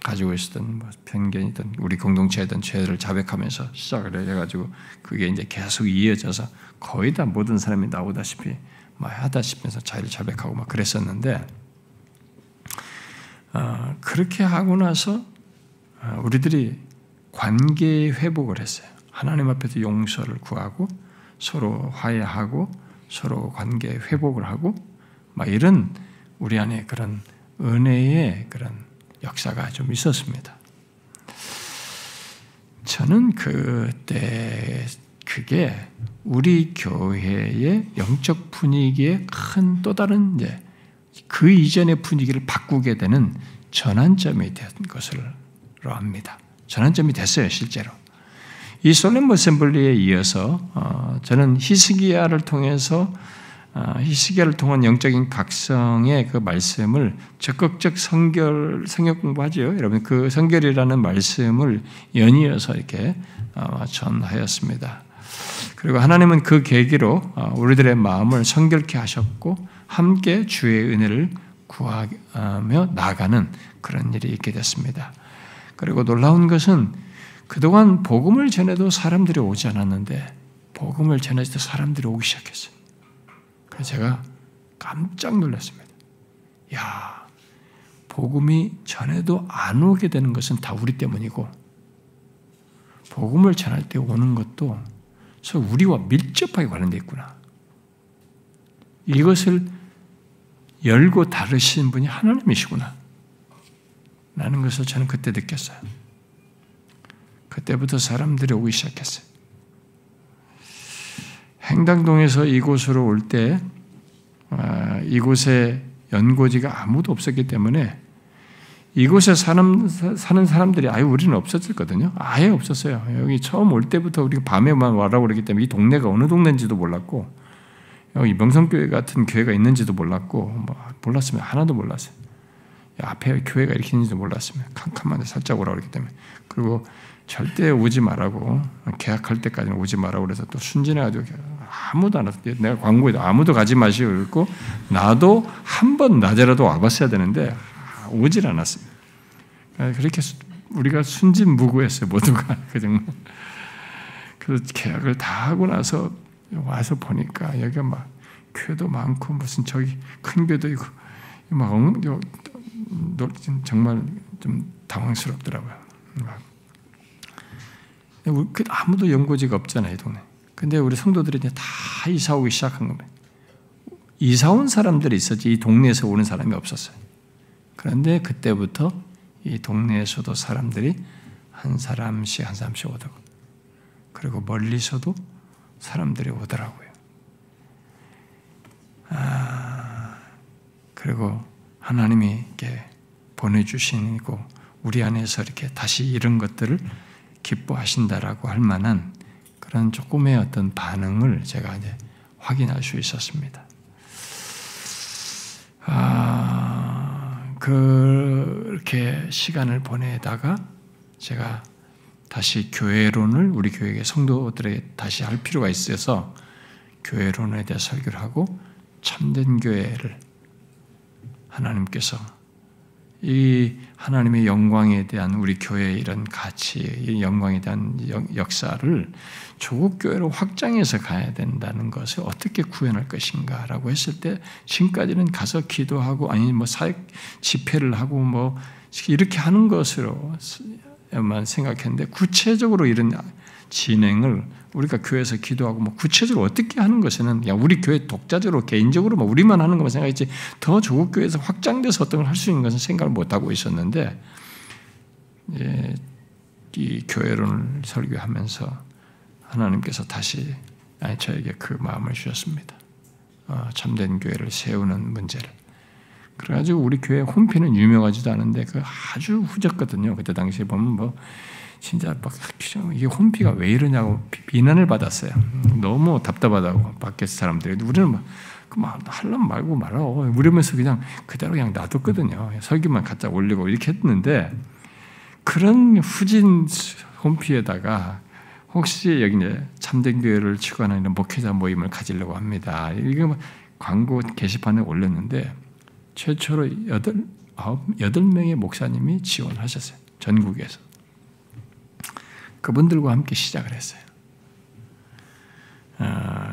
S1: 가지고 있었던 편견이든 우리 공동체에 있던 죄를 자백하면서 시작을 해가지고 그게 이제 계속 이어져서 거의 다 모든 사람이 나오다시피 하다시피 해서 자기를 자백하고 그랬었는데 그렇게 하고 나서 우리들이 관계 회복을 했어요. 하나님 앞에서 용서를 구하고 서로 화해하고 서로 관계 회복을 하고 이런 우리 안에 그런 은혜의 그런 역사가 좀 있었습니다. 저는 그때 그게 우리 교회의 영적 분위기의 큰 또 다른 이제 그 이전의 분위기를 바꾸게 되는 전환점이 된 것으로 압니다. 전환점이 됐어요, 실제로. 이 솔렘 어셈블리에 이어서 저는 히스기야를 통해서 히스기야를 통한 영적인 각성의 그 말씀을 적극적 성경 공부하죠. 여러분 그 성결이라는 말씀을 연이어서 이렇게 전하였습니다. 그리고 하나님은 그 계기로 우리들의 마음을 성결케 하셨고 함께 주의 은혜를 구하며 나아가는 그런 일이 있게 됐습니다. 그리고 놀라운 것은 그동안 복음을 전해도 사람들이 오지 않았는데 복음을 전했을 때 사람들이 오기 시작했어요. 그래서 제가 깜짝 놀랐습니다. 야, 복음이 전해도 안 오게 되는 것은 다 우리 때문이고 복음을 전할 때 오는 것도 우리와 밀접하게 관련되어 있구나. 이것을 열고 다루시는 분이 하나님이시구나. 라는 것을 저는 그때 느꼈어요. 그때부터 사람들이 오기 시작했어요. 행당동에서 이곳으로 올 때 이곳에 연고지가 아무도 없었기 때문에 이곳에 사는 사람들이 아예 우리는 없었거든요. 아예 없었어요. 여기 처음 올 때부터 우리가 밤에만 와라고 그러기 때문에 이 동네가 어느 동네인지도 몰랐고 여기 명성교회 같은 교회가 있는지도 몰랐고 몰랐으면 하나도 몰랐어요. 앞에 교회가 이렇게 있는지도 몰랐으면 캄캄한데 살짝 오라고 그러기 때문에 그리고 절대 오지 말라고 계약할 때까지는 오지 말라고 그래서 또 순진해가지고 아무도 안 왔어요. 내가 광고에도 아무도 가지 마시고 그랬고 나도 한 번 낮에라도 와봤어야 되는데 오질 않았습니다. 그렇게 우리가 순진무구했어요. 모두가 정말. 그래서 계약을 다 하고 나서 와서 보니까 여기가 막 교회도 많고 무슨 저기 큰 교회도 있고 막 정말 좀 당황스럽더라고요. 아무도 연고지가 없잖아요, 이 동네. 근데 우리 성도들이 이제 다 이사 오기 시작한 겁니다. 이사 온 사람들이 있었지 이 동네에서 오는 사람이 없었어요. 그런데 그때부터 이 동네에서도 사람들이 한 사람씩 오더라고요. 그리고 멀리서도 사람들이 오더라고요. 그리고 하나님이 이렇게 보내주시고 우리 안에서 이렇게 다시 이런 것들을 기뻐하신다라고 할 만한 그런 조금의 어떤 반응을 제가 이제 확인할 수 있었습니다. 그렇게 시간을 보내다가 제가 다시 교회론을 우리 교회 성도들에게 다시 할 필요가 있어서 교회론에 대해 설교를 하고 참된 교회를 하나님께서 이 하나님의 영광에 대한 우리 교회의 이런 가치, 이 영광에 대한 역사를 조국 교회로 확장해서 가야 된다는 것을 어떻게 구현할 것인가라고 했을 때 지금까지는 가서 기도하고 아니 뭐 사역 집회를 하고 뭐 이렇게 하는 것으로만 생각했는데 구체적으로 이런 진행을 우리가 교회에서 기도하고 뭐 구체적으로 어떻게 하는 것에는 그냥 우리 교회 독자적으로 개인적으로 뭐 우리만 하는 것만 생각했지 더 조국 교회에서 확장돼서 어떤 걸 할 수 있는 것은 생각을 못 하고 있었는데 이 교회론을 설교하면서 하나님께서 다시 저에게 그 마음을 주셨습니다. 참된 교회를 세우는 문제를. 그래가지고 우리 교회 홈피는 유명하지도 않은데 그 아주 후졌거든요. 그때 당시에 보면 뭐 진짜 막 이게 홈피가 왜 이러냐고 비난을 받았어요. 너무 답답하다고 밖에 사람들이 우리는 막 하려면 말고 말아. 이러면서 그냥 그대로 그냥 놔뒀거든요. 설교만 갖다 올리고 이렇게 했는데 그런 후진 홈피에다가 혹시 여기 이제 참된 교회를 추구하는 목회자 모임을 가지려고 합니다. 이거 광고 게시판에 올렸는데 최초로 8명의 목사님이 지원하셨어요. 전국에서. 그분들과 함께 시작을 했어요.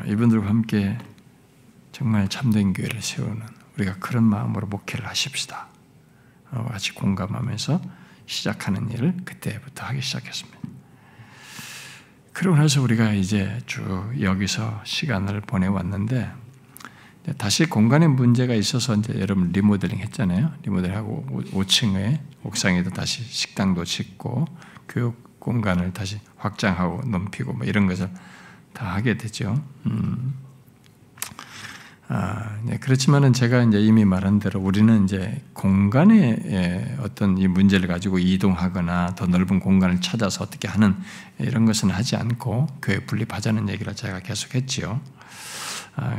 S1: 이분들과 함께 정말 참된 교회를 세우는 우리가 그런 마음으로 목회를 하십시다. 같이 공감하면서 시작하는 일을 그때부터 하기 시작했습니다. 그러고 나서 우리가 이제 쭉 여기서 시간을 보내왔는데 다시 공간에 문제가 있어서 이제 여러분 리모델링 했잖아요. 리모델링하고 5층에 옥상에도 다시 식당도 짓고 교육 공간을 다시 확장하고 넘기고 뭐 이런 것을 다 하게 되죠. 네, 그렇지만은 제가 이제 이미 말한 대로 우리는 이제 공간의 어떤 이 문제를 가지고 이동하거나 더 넓은 공간을 찾아서 어떻게 하는 이런 것은 하지 않고 교회 분립하자는 얘기를 제가 계속했지요.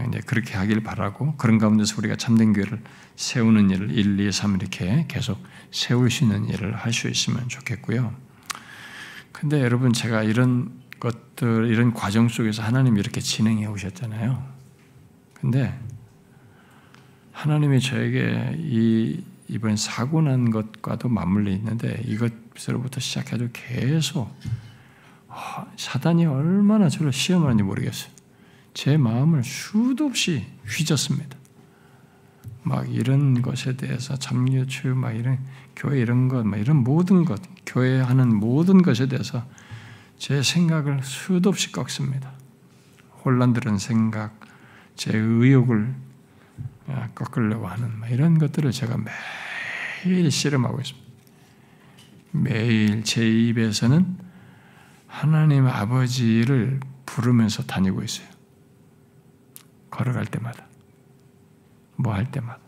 S1: 이제 그렇게 하길 바라고 그런 가운데서 우리가 참된 교회를 세우는 일을 1, 2, 3 이렇게 계속 세울 수 있는 일을 할 수 있으면 좋겠고요. 근데 여러분 제가 이런 것들 이런 과정 속에서 하나님이 이렇게 진행해 오셨잖아요. 근데 하나님이 저에게 이번 사고 난 것과도 맞물려 있는데 이것으로부터 시작해도 계속 사단이 얼마나 저를 시험하는지 모르겠어요. 제 마음을 수도 없이 휘젓습니다. 막 이런 것에 대해서 참여추 막 이런 교회 이런 것 막 이런 모든 것 교회 하는 모든 것에 대해서 제 생각을 수도 없이 꺾습니다. 혼란스러운 생각, 제 의욕을 꺾으려고 하는 이런 것들을 제가 매일 씨름하고 있습니다. 매일 제 입에서는 하나님 아버지를 부르면서 다니고 있어요. 걸어갈 때마다, 뭐 할 때마다.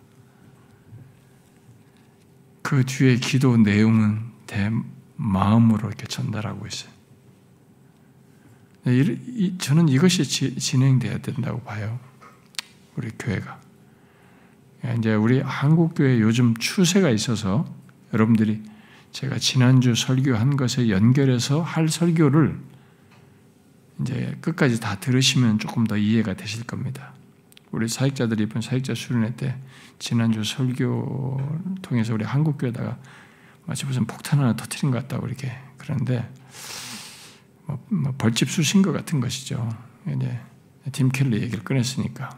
S1: 그 뒤에 기도 내용은 내 마음으로 이렇게 전달하고 있어요. 저는 이것이 진행돼야 된다고 봐요. 우리 교회가. 이제 우리 한국교회 요즘 추세가 있어서 여러분들이 제가 지난주 설교한 것에 연결해서 할 설교를 이제 끝까지 다 들으시면 조금 더 이해가 되실 겁니다. 우리 사역자들이 이번 사역자 수련회 때 지난주 설교 통해서 우리 한국교회다가 마치 무슨 폭탄 하나 터뜨린 것 같다고 이렇게 그런데 뭐 벌집 쑤신 것 같은 것이죠. 이제 팀 켈러 얘기를 꺼냈으니까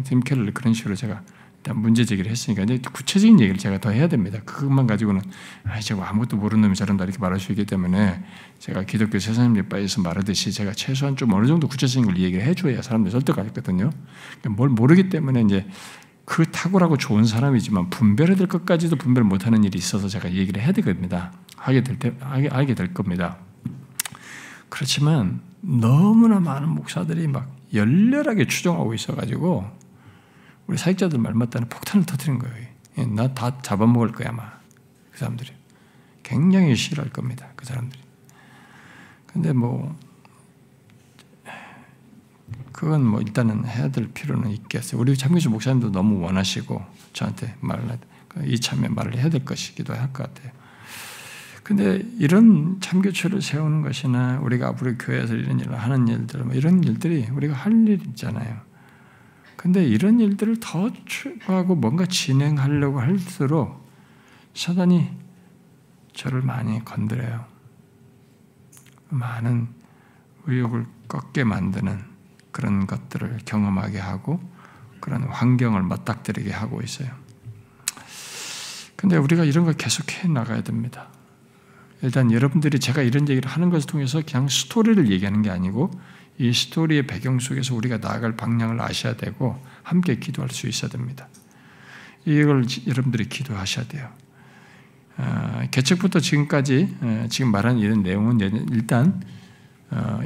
S1: 팀 켈러를 그런 식으로 제가 일단 문제 제기를 했으니까 이제 구체적인 얘기를 제가 더 해야 됩니다. 그것만 가지고는 제가 아무것도 모르는 놈이 저런다 이렇게 말할 수 있기 때문에 제가 기독교 세상님 예빠에서 말하듯이 제가 최소한 좀 어느 정도 구체적인 걸 얘기를 해줘야 사람들이 설득하거든요. 뭘 모르기 때문에 이제 그 탁월하고 좋은 사람이지만 분별해야 될 것까지도 분별 못하는 일이 있어서 제가 얘기를 해야 되겁니다. 알게 될 겁니다. 그렇지만 너무나 많은 목사들이 막 열렬하게 추종하고 있어가지고 우리 사역자들 말 맞다는 폭탄을 터뜨린 거예요. 나 다 잡아먹을 거야 아마. 그 사람들이 굉장히 싫어할 겁니다. 그 사람들이. 근데 뭐 그건 뭐 일단은 해야 될 필요는 있겠어요. 우리 참교수 목사님도 너무 원하시고 저한테 이참에 말을 해야 될 것이기도 할 것 같아요. 근데 이런 참교체를 세우는 것이나 우리가 앞으로 교회에서 이런 일을 하는 일들, 이런 일들이 우리가 할 일 있잖아요. 근데 이런 일들을 더 추구하고 뭔가 진행하려고 할수록 사단이 저를 많이 건드려요. 많은 의욕을 꺾게 만드는 그런 것들을 경험하게 하고 그런 환경을 맞닥뜨리게 하고 있어요. 근데 우리가 이런 걸 계속해 나가야 됩니다. 일단 여러분들이 제가 이런 얘기를 하는 것을 통해서 그냥 스토리를 얘기하는 게 아니고 이 스토리의 배경 속에서 우리가 나아갈 방향을 아셔야 되고 함께 기도할 수 있어야 됩니다. 이걸 여러분들이 기도하셔야 돼요. 개척부터 지금까지 지금 말한 이런 내용은 일단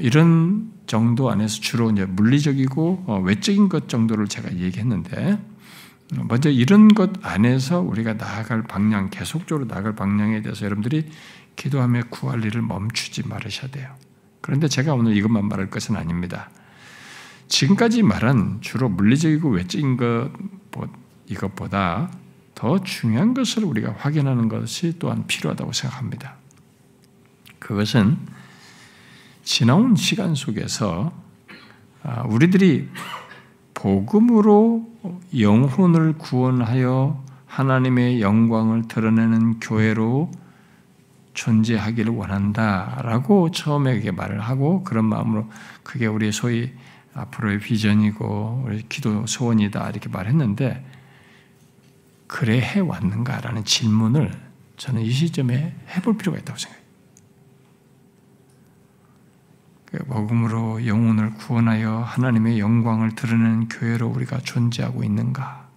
S1: 이런 정도 안에서 주로 이제 물리적이고 외적인 것 정도를 제가 얘기했는데 먼저 이런 것 안에서 우리가 나아갈 방향, 계속적으로 나아갈 방향에 대해서 여러분들이 기도하며 구할 일을 멈추지 말으셔야 돼요. 그런데 제가 오늘 이것만 말할 것은 아닙니다. 지금까지 말한 주로 물리적이고 외적인 이것보다 더 중요한 것을 우리가 확인하는 것이 또한 필요하다고 생각합니다. 그것은 지나온 시간 속에서 우리들이 복음으로 영혼을 구원하여 하나님의 영광을 드러내는 교회로 존재하기를 원한다라고 처음에 그게 말을 하고 그런 마음으로 그게 우리 소위 앞으로의 비전이고 우리 기도 소원이다 이렇게 말했는데 그래 해왔는가라는 질문을 저는 이 시점에 해볼 필요가 있다고 생각해요. 복음으로 영혼을 구원하여 하나님의 영광을 드러내는 교회로 우리가 존재하고 있는가?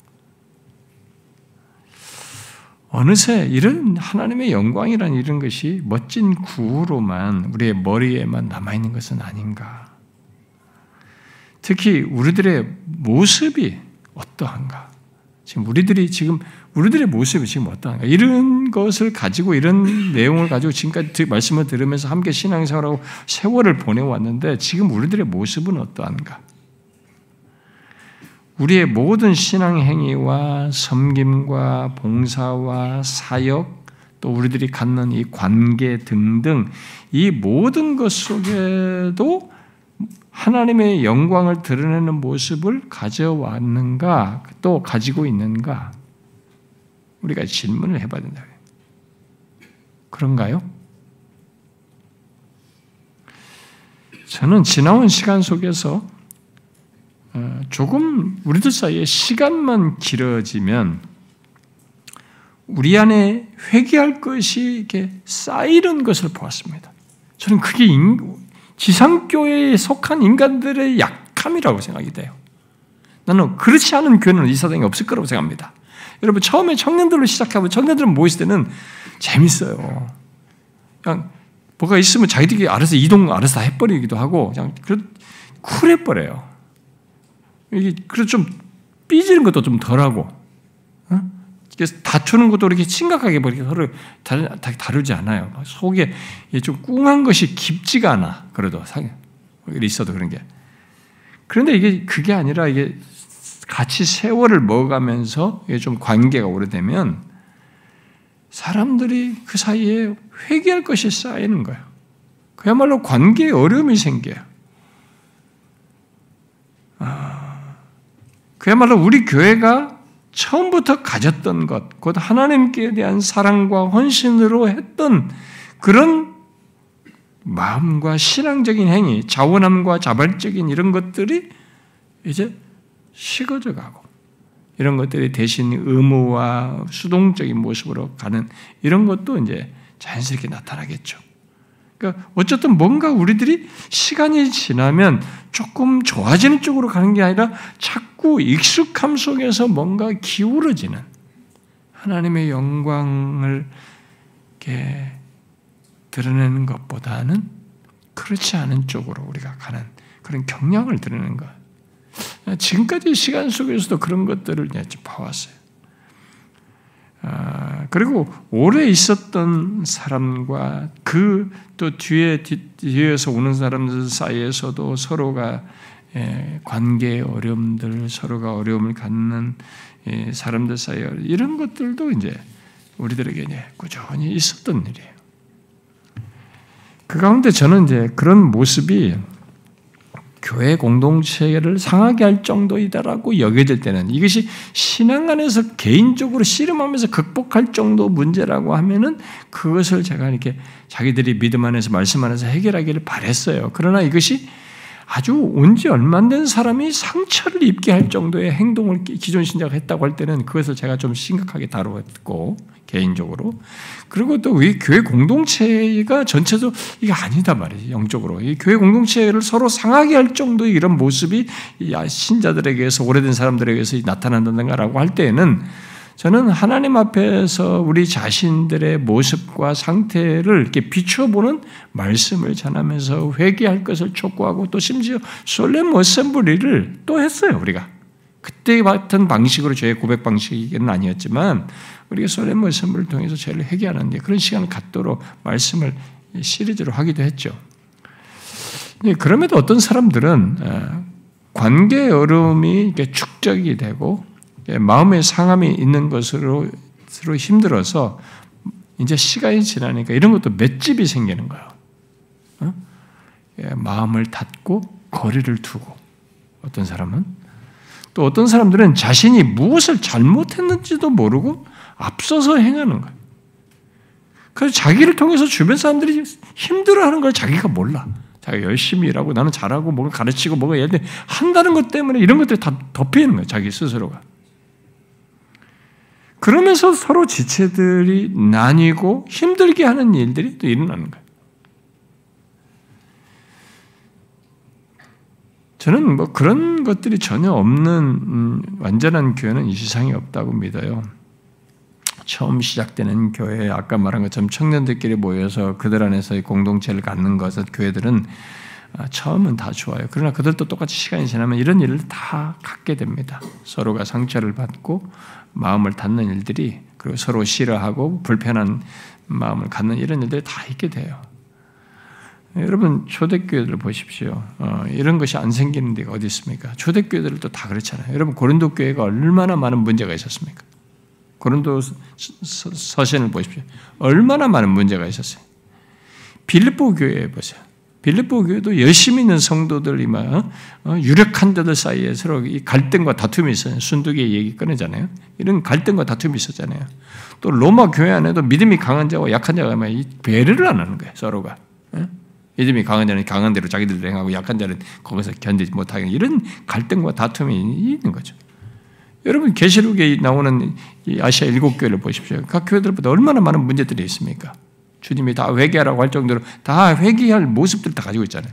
S1: 어느새 이런 하나님의 영광이라는 이런 것이 멋진 구호로만 우리의 머리에만 남아있는 것은 아닌가? 특히 우리들의 모습이 어떠한가? 우리들의 모습이 지금 어떠한가? 이런 것을 가지고 이런 내용을 가지고 지금까지 말씀을 들으면서 함께 신앙생활하고 세월을 보내왔는데 지금 우리들의 모습은 어떠한가? 우리의 모든 신앙 행위와 섬김과 봉사와 사역 또 우리들이 갖는 이 관계 등등 이 모든 것 속에도 하나님의 영광을 드러내는 모습을 가져왔는가 또 가지고 있는가 우리가 질문을 해봐야 된다. 그런가요? 저는 지나온 시간 속에서 조금 우리들 사이에 시간만 길어지면 우리 안에 회개할 것이 이렇게 쌓이는 것을 보았습니다. 저는 그게 지상교회에 속한 인간들의 약함이라고 생각이 돼요. 나는 그렇지 않은 교회는 이 세상에 없을 거라고 생각합니다. 여러분 처음에 청년들로 시작하고 청년들은 모였을 때는 재밌어요. 그냥 뭐가 있으면 자기들이 알아서 이동 알아서 다 해버리기도 하고 그냥 쿨해버려요. 이게 그래서 좀 삐지는 것도 좀 덜하고, 다투는 것도 이렇게 심각하게 서로 다루지 않아요. 속에 좀 꿍한 것이 깊지가 않아. 그래도 있어도 그런 게. 그런데 그게 아니라 이게 같이 세월을 먹어가면서 이게 좀 관계가 오래되면 사람들이 그 사이에 회개할 것이 쌓이는 거예요. 그야말로 관계에 어려움이 생겨요. 그야말로 우리 교회가 처음부터 가졌던 것, 곧 하나님께 대한 사랑과 헌신으로 했던 그런 마음과 신앙적인 행위, 자원함과 자발적인 이런 것들이 이제 식어져 가고, 이런 것들이 대신 의무와 수동적인 모습으로 가는 이런 것도 이제 자연스럽게 나타나겠죠. 그러니까 어쨌든 뭔가 우리들이 시간이 지나면 조금 좋아지는 쪽으로 가는 게 아니라 자꾸 익숙함 속에서 뭔가 기울어지는 하나님의 영광을 이렇게 드러내는 것보다는 그렇지 않은 쪽으로 우리가 가는 그런 경향을 드러내는 것. 지금까지 시간 속에서도 그런 것들을 봐왔어요. 그리고 오래 있었던 사람과 그 또 뒤에서 오는 사람들 사이에서도 서로가 관계의 어려움들, 서로가 어려움을 갖는 사람들 사이에 이런 것들도 이제 우리들에게 꾸준히 있었던 일이에요. 그 가운데 저는 이제 그런 모습이 교회 공동체를 상하게 할 정도이다라고 여겨질 때는 이것이 신앙 안에서 개인적으로 씨름하면서 극복할 정도 문제라고 하면은 그것을 제가 이렇게 자기들이 믿음 안에서 말씀 안에서 해결하기를 바랬어요. 그러나 이것이 아주 온 지 얼마 안 된 사람이 상처를 입게 할 정도의 행동을 기존 신자가 했다고 할 때는 그것을 제가 좀 심각하게 다루었고 개인적으로. 그리고 또 이 교회 공동체가 전체도 이게 아니다 말이에요. 영적으로. 이 교회 공동체를 서로 상하게 할 정도의 이런 모습이 신자들에게서 오래된 사람들에게서 나타난다든가라고 할 때에는 저는 하나님 앞에서 우리 자신들의 모습과 상태를 이렇게 비춰보는 말씀을 전하면서 회개할 것을 촉구하고 또 심지어 솔렘 어셈블리를 또 했어요, 우리가. 그때 같은 방식으로 저의 고백 방식은 아니었지만 우리가 솔렘 어셈블리를 통해서 죄를 회개하는데 그런 시간을 갖도록 말씀을 시리즈로 하기도 했죠. 그럼에도 어떤 사람들은 관계의 어려움이 이렇게 축적이 되고 마음의 상함이 있는 것으로 힘들어서 이제 시간이 지나니까 이런 것도 맷집이 생기는 거예요. 마음을 닫고 거리를 두고 어떤 사람은 또 어떤 사람들은 자신이 무엇을 잘못했는지도 모르고 앞서서 행하는 거예요. 그래서 자기를 통해서 주변 사람들이 힘들어하는 걸 자기가 몰라. 자기가 열심히 일하고 나는 잘하고 뭔가 가르치고 뭔가 예를 들어 한다는 것 때문에 이런 것들이 다 덮이는 거예요. 자기 스스로가. 그러면서 서로 지체들이 나뉘고 힘들게 하는 일들이 또 일어나는 거예요. 저는 뭐 그런 것들이 전혀 없는 완전한 교회는 이 세상에 없다고 믿어요. 처음 시작되는 교회, 아까 말한 것처럼 청년들끼리 모여서 그들 안에서의 공동체를 갖는 것은 교회들은 처음은 다 좋아요. 그러나 그들도 똑같이 시간이 지나면 이런 일을 다 갖게 됩니다. 서로가 상처를 받고 마음을 닫는 일들이, 그리고 서로 싫어하고 불편한 마음을 갖는 이런 일들이 다 있게 돼요. 여러분 초대교회들을 보십시오. 이런 것이 안 생기는 데가 어디 있습니까? 초대교회들도 다 그렇잖아요. 여러분 고린도 교회가 얼마나 많은 문제가 있었습니까? 고린도 서신을 보십시오. 얼마나 많은 문제가 있었어요. 빌립보 교회 보세요. 빌립보 교회도 열심히 있는 성도들이 유력한 자들 사이에 서로 이 갈등과 다툼이 있어요. 순두기의 얘기 꺼내잖아요. 이런 갈등과 다툼이 있었잖아요. 또 로마 교회 안에도 믿음이 강한 자와 약한 자가 배려를 안 하는 거예요. 서로가. 믿음이 강한 자는 강한 대로 자기들도 행하고 약한 자는 거기서 견디지 못하게 이런 갈등과 다툼이 있는 거죠. 여러분 계시록에 나오는 이 아시아 7교회를 보십시오. 각 교회들보다 얼마나 많은 문제들이 있습니까? 주님이 다 회개하라고 할 정도로 다 회개할 모습들을 다 가지고 있잖아요.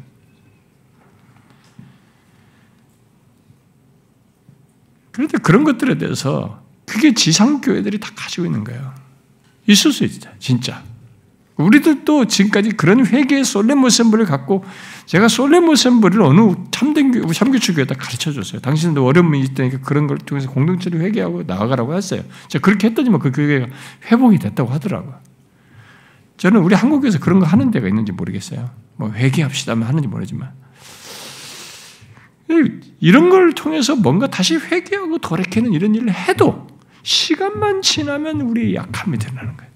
S1: 그런데 그런 것들에 대해서 그게 지상교회들이 다 가지고 있는 거예요. 있을 수 있죠. 진짜. 우리들도 지금까지 그런 회개의 솔레모셈불을 갖고 제가 솔레모셈불을 어느 참된 우리 참교추 교회에다 가르쳐줬어요. 당신도 어려움이 있다니까 그런 걸 통해서 공동체를 회개하고 나아가라고 했어요. 제가 그렇게 했더니만 그 교회가 회복이 됐다고 하더라고요. 저는 우리 한국에서 그런 거 하는 데가 있는지 모르겠어요. 뭐 회개합시다면 하는지 모르지만 이런 걸 통해서 뭔가 다시 회개하고 돌이키는 이런 일을 해도 시간만 지나면 우리의 약함이 드러나는 거예요.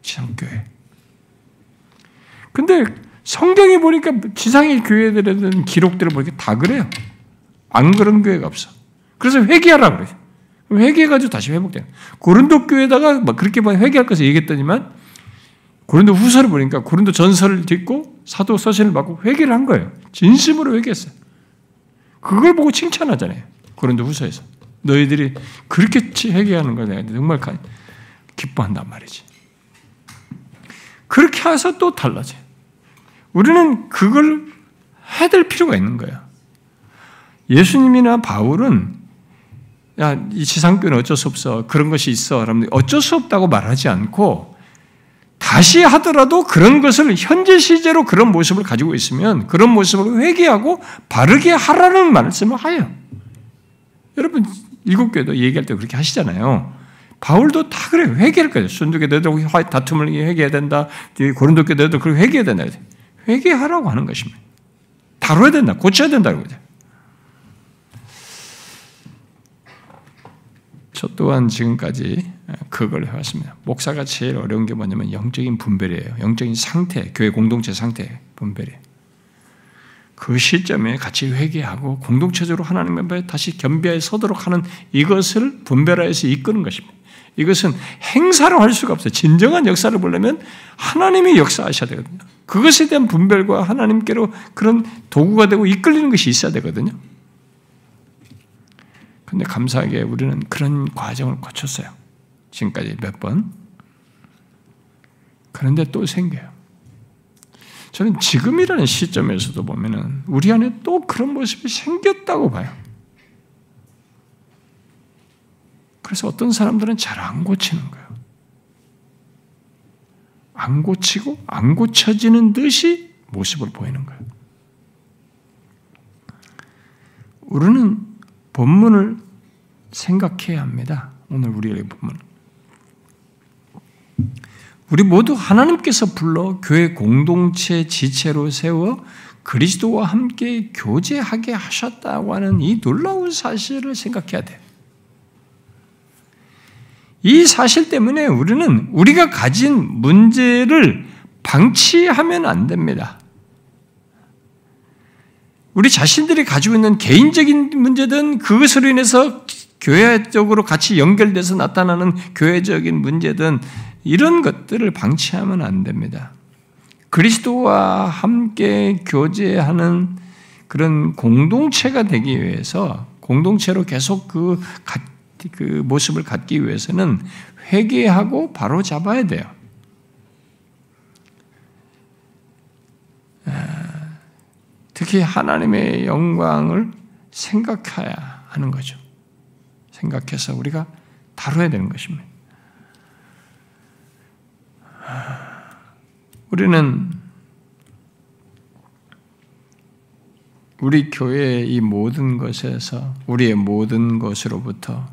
S1: 지상교회. 근데 성경에 보니까 지상의 교회들에는 기록들을 보니까 다 그래요. 안 그런 교회가 없어. 그래서 회개하라 그래요. 회개해가지고 다시 회복돼요. 고린도 교회에다가 막 그렇게 회개할 것을 얘기했더니만 고린도 후서를 보니까 고린도 전서를 듣고 사도 서신을 받고 회개를 한 거예요. 진심으로 회개했어요. 그걸 보고 칭찬하잖아요. 고린도 후서에서. 너희들이 그렇게 회개하는 걸 내가 정말 기뻐한단 말이지. 그렇게 해서 또 달라져요. 우리는 그걸 해야 될 필요가 있는 거예요. 예수님이나 바울은 야, 이 지상교회는 어쩔 수 없어. 그런 것이 있어. 그러면 어쩔 수 없다고 말하지 않고 다시 하더라도 그런 것을 현재 시제로 그런 모습을 가지고 있으면 그런 모습을 회개하고 바르게 하라는 말씀을 하요. 여러분 일곱 교회도 얘기할 때 그렇게 하시잖아요. 바울도 다 그래요. 회개할 거예요. 순두교회도 다툼을 회개해야 된다. 고린도 교회도 그렇게 회개해야 된다. 회개하라고 하는 것입니다. 다뤄야 된다. 고쳐야 된다는 거죠. 저 또한 지금까지 그걸 해왔습니다. 목사가 제일 어려운 게 뭐냐면 영적인 분별이에요. 영적인 상태, 교회 공동체 상태 분별이에요. 그 시점에 같이 회개하고 공동체적으로 하나님 앞에 다시 겸비하여 서도록 하는 이것을 분별하여서 이끄는 것입니다. 이것은 행사로 할 수가 없어요. 진정한 역사를 보려면 하나님이 역사하셔야 되거든요. 그것에 대한 분별과 하나님께로 그런 도구가 되고 이끌리는 것이 있어야 되거든요. 그런데 감사하게 우리는 그런 과정을 거쳤어요. 지금까지 몇 번. 그런데 또 생겨요. 저는 지금이라는 시점에서도 보면은 우리 안에 또 그런 모습이 생겼다고 봐요. 그래서 어떤 사람들은 잘 안 고치는 거예요. 안 고치고 안 고쳐지는 듯이 모습을 보이는 거예요. 우리는 본문을 생각해야 합니다. 오늘 우리의 본문. 우리 모두 하나님께서 불러 교회 공동체 지체로 세워 그리스도와 함께 교제하게 하셨다고 하는 이 놀라운 사실을 생각해야 돼요. 이 사실 때문에 우리는 우리가 가진 문제를 방치하면 안 됩니다. 우리 자신들이 가지고 있는 개인적인 문제든 그것으로 인해서 교회적으로 같이 연결돼서 나타나는 교회적인 문제든 이런 것들을 방치하면 안 됩니다. 그리스도와 함께 교제하는 그런 공동체가 되기 위해서 공동체로 계속 그 모습을 갖기 위해서는 회개하고 바로 잡아야 돼요. 특히 하나님의 영광을 생각해야 하는 거죠. 생각해서 우리가 다뤄야 되는 것입니다. 우리는 우리 교회의 이 모든 것에서 우리의 모든 것으로부터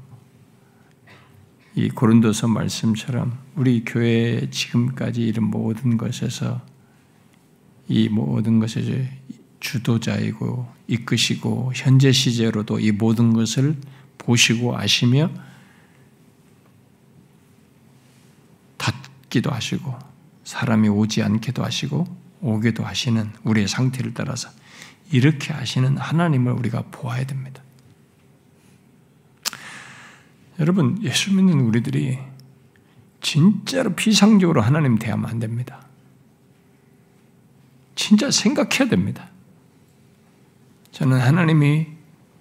S1: 이 고린도서 말씀처럼 우리 교회의 지금까지 이런 모든 것에서 이 모든 것의 주도자이고 이끄시고 현재 시제로도 이 모든 것을 보시고 아시며 닫기도 하시고 사람이 오지 않게도 하시고 오게도 하시는 우리의 상태를 따라서 이렇게 하시는 하나님을 우리가 보아야 됩니다. 여러분, 예수 믿는 우리들이 진짜로 피상적으로 하나님 대하면 안 됩니다. 진짜 생각해야 됩니다. 저는 하나님이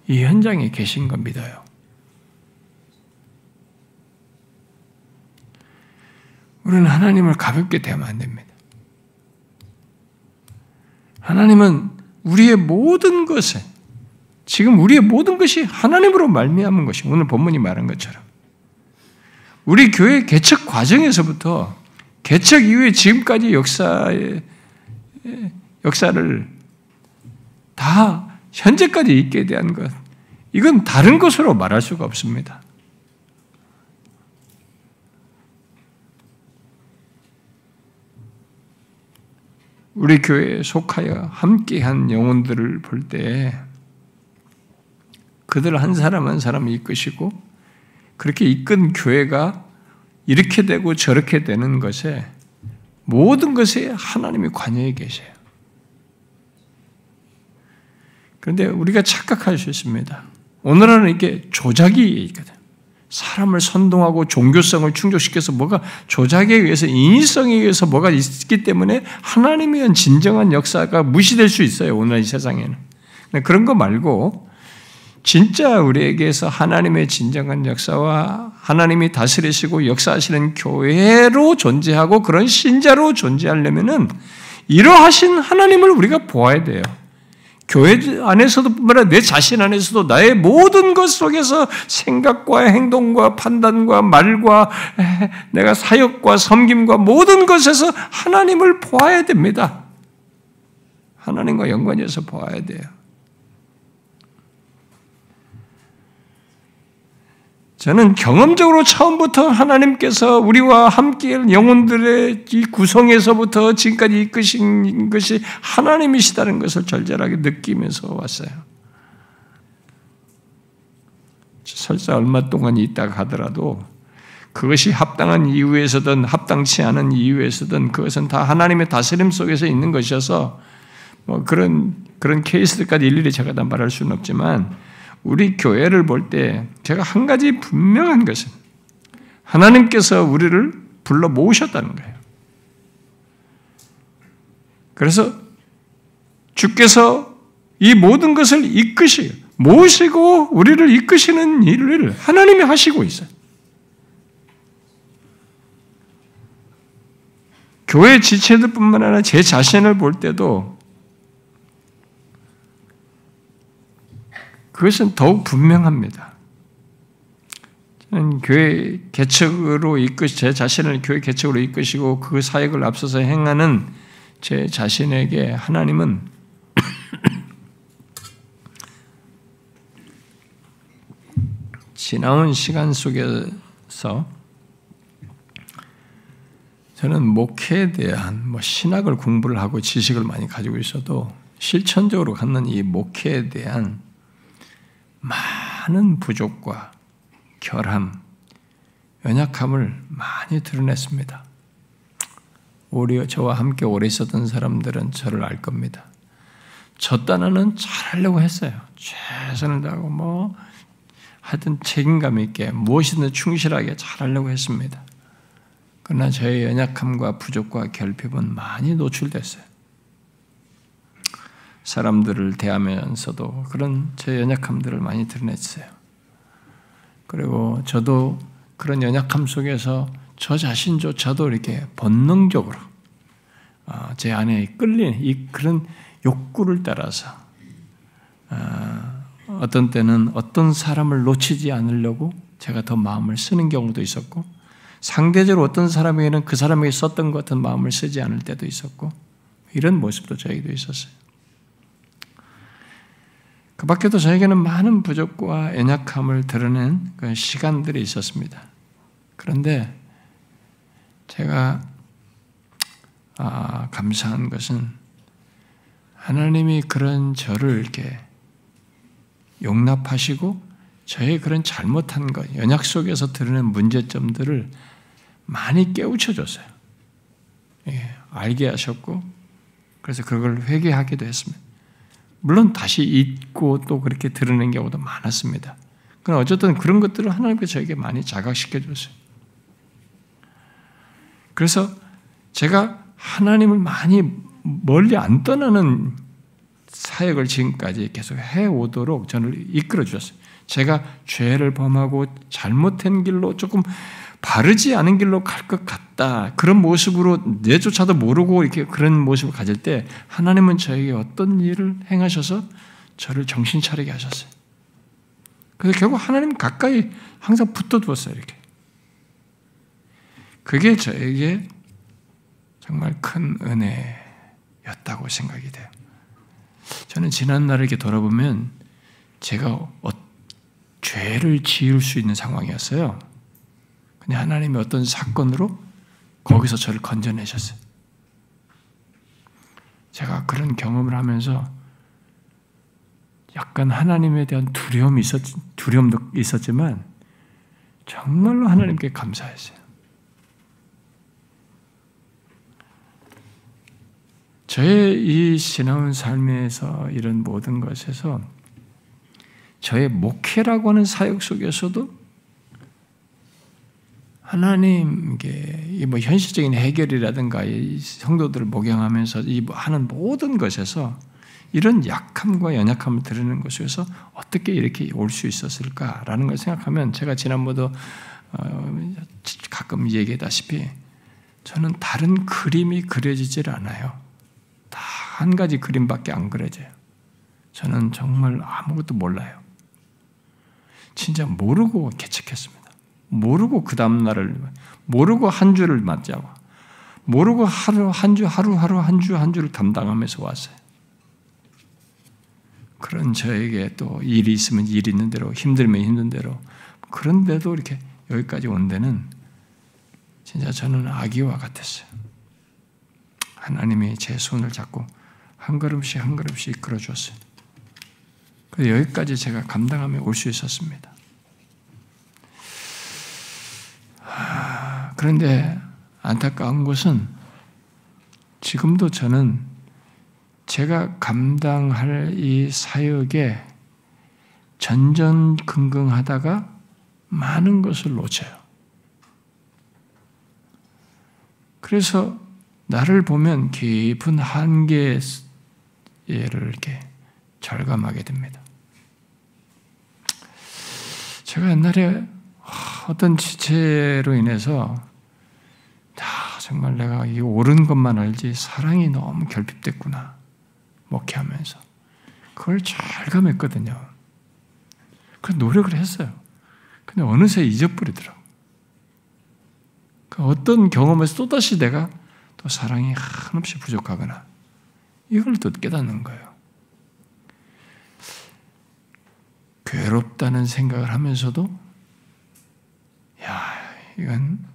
S1: 이 현장에 계신 걸 믿어요. 우리는 하나님을 가볍게 대하면 안 됩니다. 하나님은 우리의 모든 것에 지금 우리의 모든 것이 하나님으로 말미암은 것이 오늘 본문이 말한 것처럼 우리 교회 개척 과정에서부터 개척 이후에 지금까지 역사를 다 현재까지 있게 대한 것, 이건 다른 것으로 말할 수가 없습니다. 우리 교회에 속하여 함께한 영혼들을 볼 때 그들 한 사람 한 사람을 이끄시고 그렇게 이끈 교회가 이렇게 되고 저렇게 되는 것에 모든 것에 하나님이 관여해 계세요. 그런데 우리가 착각할 수 있습니다. 오늘은 이게 조작이 있거든. 사람을 선동하고 종교성을 충족시켜서 뭐가 조작에 의해서 인위성에 의해서 뭐가 있기 때문에 하나님에 대한 진정한 역사가 무시될 수 있어요. 오늘 이 세상에는. 그런 거 말고 진짜 우리에게서 하나님의 진정한 역사와 하나님이 다스리시고 역사하시는 교회로 존재하고 그런 신자로 존재하려면은 이러하신 하나님을 우리가 보아야 돼요. 교회 안에서도 뿐만 아니라 내 자신 안에서도 나의 모든 것 속에서 생각과 행동과 판단과 말과 내가 사역과 섬김과 모든 것에서 하나님을 보아야 됩니다. 하나님과 연관해서 보아야 돼요. 저는 경험적으로 처음부터 하나님께서 우리와 함께 영혼들의 이 구성에서부터 지금까지 이끄신 것이 하나님이시다는 것을 절절하게 느끼면서 왔어요. 설사 얼마 동안 있다가 하더라도 그것이 합당한 이유에서든 합당치 않은 이유에서든 그것은 다 하나님의 다스림 속에서 있는 것이어서 뭐 그런 케이스까지 일일이 제가 다 말할 수는 없지만 우리 교회를 볼 때 제가 한 가지 분명한 것은 하나님께서 우리를 불러 모으셨다는 거예요. 그래서 주께서 이 모든 것을 모으시고 우리를 이끄시는 일을 하나님이 하시고 있어요. 교회 지체들뿐만 아니라 제 자신을 볼 때도 그것은 더욱 분명합니다. 저는 교회 개척으로 제 자신을 교회 개척으로 이끄시고 그 사역을 앞서서 행하는 제 자신에게 하나님은 지나온 시간 속에서 저는 목회에 대한 신학을 공부를 하고 지식을 많이 가지고 있어도 실천적으로 갖는 이 목회에 대한 많은 부족과 결함, 연약함을 많이 드러냈습니다. 저와 함께 오래 있었던 사람들은 저를 알 겁니다. 저 딴에는 잘하려고 했어요. 최선을 다하고 하여튼 책임감 있게 무엇이든 충실하게 잘하려고 했습니다. 그러나 저의 연약함과 부족과 결핍은 많이 노출됐어요. 사람들을 대하면서도 그런 제 연약함들을 많이 드러냈어요. 그리고 저도 그런 연약함 속에서 저 자신조차도 이렇게 본능적으로 제 안에 끌리는 그런 욕구를 따라서 어떤 때는 어떤 사람을 놓치지 않으려고 제가 더 마음을 쓰는 경우도 있었고 상대적으로 어떤 사람에게는 그 사람에게 썼던 것 같은 마음을 쓰지 않을 때도 있었고 이런 모습도 저에게도 있었어요. 그 밖에도 저에게는 많은 부족과 연약함을 드러낸 그 시간들이 있었습니다. 그런데 제가 감사한 것은 하나님이 그런 저를 이렇게 용납하시고 저의 그런 잘못한 것, 연약 속에서 드러낸 문제점들을 많이 깨우쳐 줬어요. 알게 하셨고 그래서 그걸 회개하기도 했습니다. 물론 다시 잊고 또 그렇게 드러낸 경우도 많았습니다. 그러나 어쨌든 그런 것들을 하나님께서 저에게 많이 자각시켜 줬어요. 그래서 제가 하나님을 많이 멀리 안 떠나는 사역을 지금까지 계속 해오도록 저를 이끌어 주셨어요. 제가 죄를 범하고 잘못된 길로 조금 바르지 않은 길로 갈 것 같다. 그런 모습으로 내조차도 모르고 이렇게 그런 모습을 가질 때 하나님은 저에게 어떤 일을 행하셔서 저를 정신 차리게 하셨어요. 그래서 결국 하나님 가까이 항상 붙어 두었어요. 이렇게. 그게 저에게 정말 큰 은혜였다고 생각이 돼요. 저는 지난날을 이렇게 돌아보면 제가 죄를 지을 수 있는 상황이었어요. 근데 하나님이 어떤 사건으로 거기서 저를 건져내셨어요. 제가 그런 경험을 하면서 약간 하나님에 대한 두려움도 있었지만 정말로 하나님께 감사했어요. 저의 이 신앙 삶에서 이런 모든 것에서 저의 목회라고 하는 사역 속에서도 하나님께 뭐 현실적인 해결이라든가 이 성도들을 목양하면서 하는 모든 것에서 이런 약함과 연약함을 드러내는 것에서 어떻게 이렇게 올 수 있었을까라는 걸 생각하면 제가 지난번도 가끔 얘기했다시피 저는 다른 그림이 그려지질 않아요. 다 한 가지 그림밖에 안 그려져요. 저는 정말 아무것도 몰라요. 진짜 모르고 개척했습니다. 모르고 그 다음 날을 모르고 한 주를 맞자고 모르고 하루 한 주를 담당하면서 왔어요. 그런 저에게 또 일이 있으면 일 있는 대로 힘들면 힘든 대로 그런데도 이렇게 여기까지 온 데는 진짜 저는 아기와 같았어요. 하나님이 제 손을 잡고 한 걸음씩 한 걸음씩 이끌어 주었어요. 그래서 여기까지 제가 감당하며 올 수 있었습니다. 그런데 안타까운 것은 지금도 저는 제가 감당할 이 사역에 전전긍긍하다가 많은 것을 놓쳐요. 그래서 나를 보면 깊은 한계를 이렇게 절감하게 됩니다. 제가 옛날에 어떤 지체로 인해서 정말 내가 이 옳은 것만 알지 사랑이 너무 결핍됐구나 목회하면서 그걸 절감했거든요. 그래서 노력을 했어요. 근데 어느새 잊어버리더라고요. 어떤 경험에서 또다시 내가 또 사랑이 한없이 부족하거나 이걸 또 깨닫는 거예요. 괴롭다는 생각을 하면서도 이건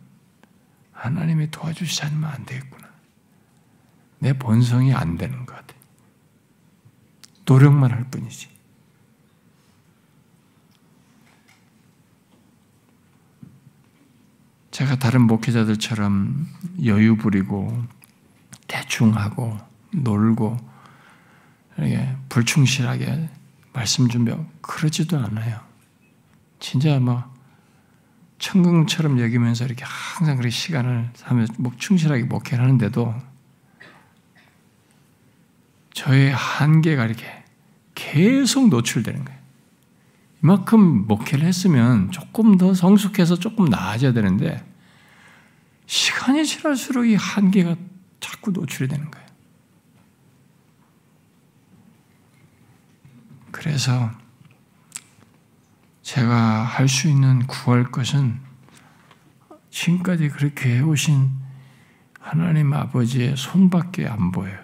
S1: 하나님이 도와주시지 않으면 안 되겠구나. 내 본성이 안 되는 것 같아. 노력만 할 뿐이지. 제가 다른 목회자들처럼 여유 부리고 대충 하고 놀고 이렇게 불충실하게 말씀 준비하고 그러지도 않아요. 진짜 천궁처럼 여기면서 이렇게 항상 그렇게 시간을 하면서 충실하게 목회를 하는데도 저의 한계가 이렇게 계속 노출되는 거예요. 이만큼 목회를 했으면 조금 더 성숙해서 조금 나아져야 되는데 시간이 지날수록 이 한계가 자꾸 노출이 되는 거예요. 그래서 제가 할 수 있는 구할 것은 지금까지 그렇게 해오신 하나님 아버지의 손밖에 안 보여요.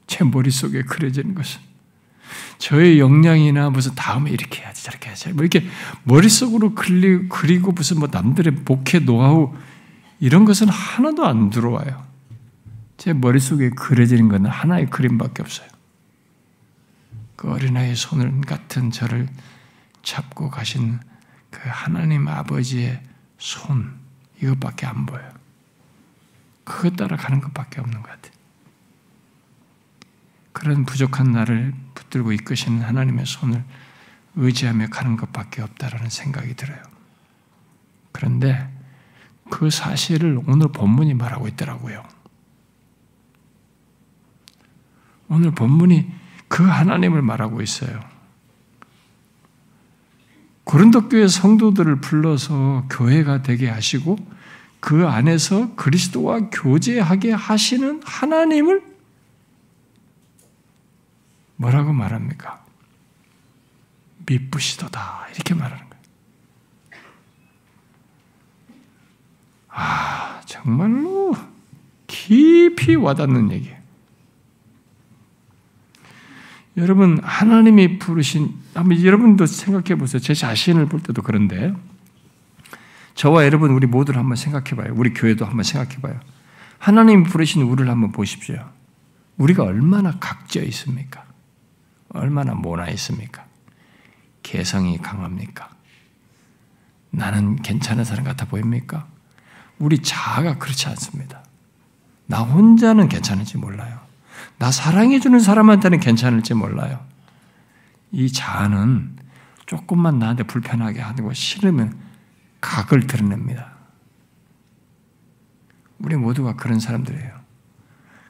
S1: 제 머릿속에 그려지는 것은 저의 역량이나 무슨 다음에 이렇게 해야지 저렇게 해야지 이렇게 머릿속으로 그리고 무슨 남들의 목회 노하우 이런 것은 하나도 안 들어와요. 제 머릿속에 그려지는 것은 하나의 그림밖에 없어요. 그 어린아이의 손을 같은 저를 잡고 가신 그 하나님 아버지의 손 이것밖에 안 보여요. 그것 따라 가는 것밖에 없는 것 같아요. 그런 부족한 나를 붙들고 이끄시는 하나님의 손을 의지하며 가는 것밖에 없다라는 생각이 들어요. 그런데 그 사실을 오늘 본문이 말하고 있더라고요. 오늘 본문이 그 하나님을 말하고 있어요. 고린도 교회 성도들을 불러서 교회가 되게 하시고 그 안에서 그리스도와 교제하게 하시는 하나님을 뭐라고 말합니까? 미쁘시도다 이렇게 말하는 거예요. 정말로 깊이 와닿는 얘기예요. 여러분, 하나님이 부르신, 한번 여러분도 생각해 보세요. 제 자신을 볼 때도 그런데, 저와 여러분, 우리 모두를 한번 생각해 봐요. 우리 교회도 한번 생각해 봐요. 하나님이 부르신 우리를 한번 보십시오. 우리가 얼마나 각져 있습니까? 얼마나 모나 있습니까? 개성이 강합니까? 나는 괜찮은 사람 같아 보입니까? 우리 자아가 그렇지 않습니다. 나 혼자는 괜찮을지 몰라요. 나 사랑해주는 사람한테는 괜찮을지 몰라요. 이 자아는 조금만 나한테 불편하게 하고 싫으면 각을 드러냅니다. 우리 모두가 그런 사람들이에요.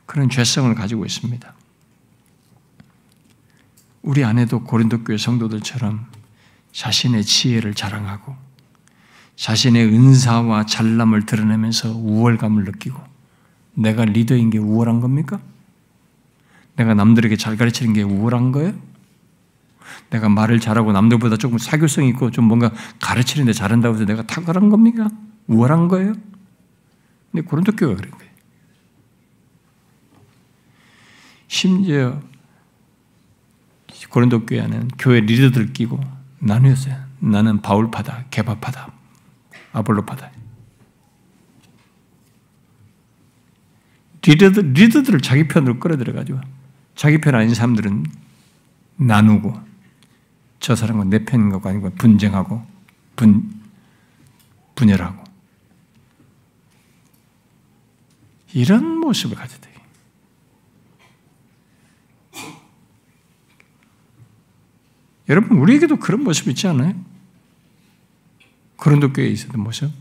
S1: 그런 죄성을 가지고 있습니다. 우리 안에도 고린도 교회 성도들처럼 자신의 지혜를 자랑하고 자신의 은사와 잘남을 드러내면서 우월감을 느끼고 내가 리더인 게 우월한 겁니까? 내가 남들에게 잘 가르치는 게 우월한 거예요? 내가 말을 잘하고 남들보다 조금 사교성 있고 좀 뭔가 가르치는 데 잘한다고 해서 내가 탁월한 겁니까? 우월한 거예요? 근데 고린도 교회가 그런 거예요. 심지어 고린도 교회 안에는 교회 리더들 끼고 나누었어요. 나는 바울파다, 게바파다, 아볼로파다. 리더들을 자기 편으로 끌어들여가지고 자기 편 아닌 사람들은 나누고 저 사람과 내 편인 것과 아닌 것 분쟁하고 분열하고 이런 모습을 가져야 돼요. 여러분 우리에게도 그런 모습이 있지 않아요? 고린도 교회에 있었던 모습?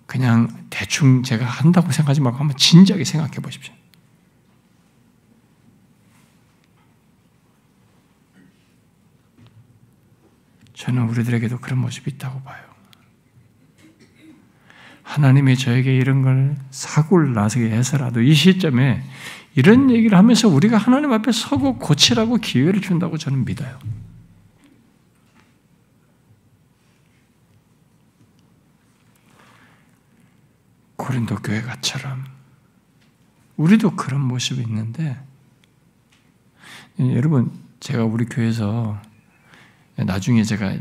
S1: 그냥 대충 제가 한다고 생각하지 말고 한번 진지하게 생각해 보십시오. 저는 우리들에게도 그런 모습이 있다고 봐요. 하나님이 저에게 이런 걸 사고를 나서게 해서라도 이 시점에 이런 얘기를 하면서 우리가 하나님 앞에 서고 고치라고 기회를 준다고 저는 믿어요. 고린도 교회가처럼 우리도 그런 모습이 있는데 여러분 제가 우리 교회에서 나중에 제가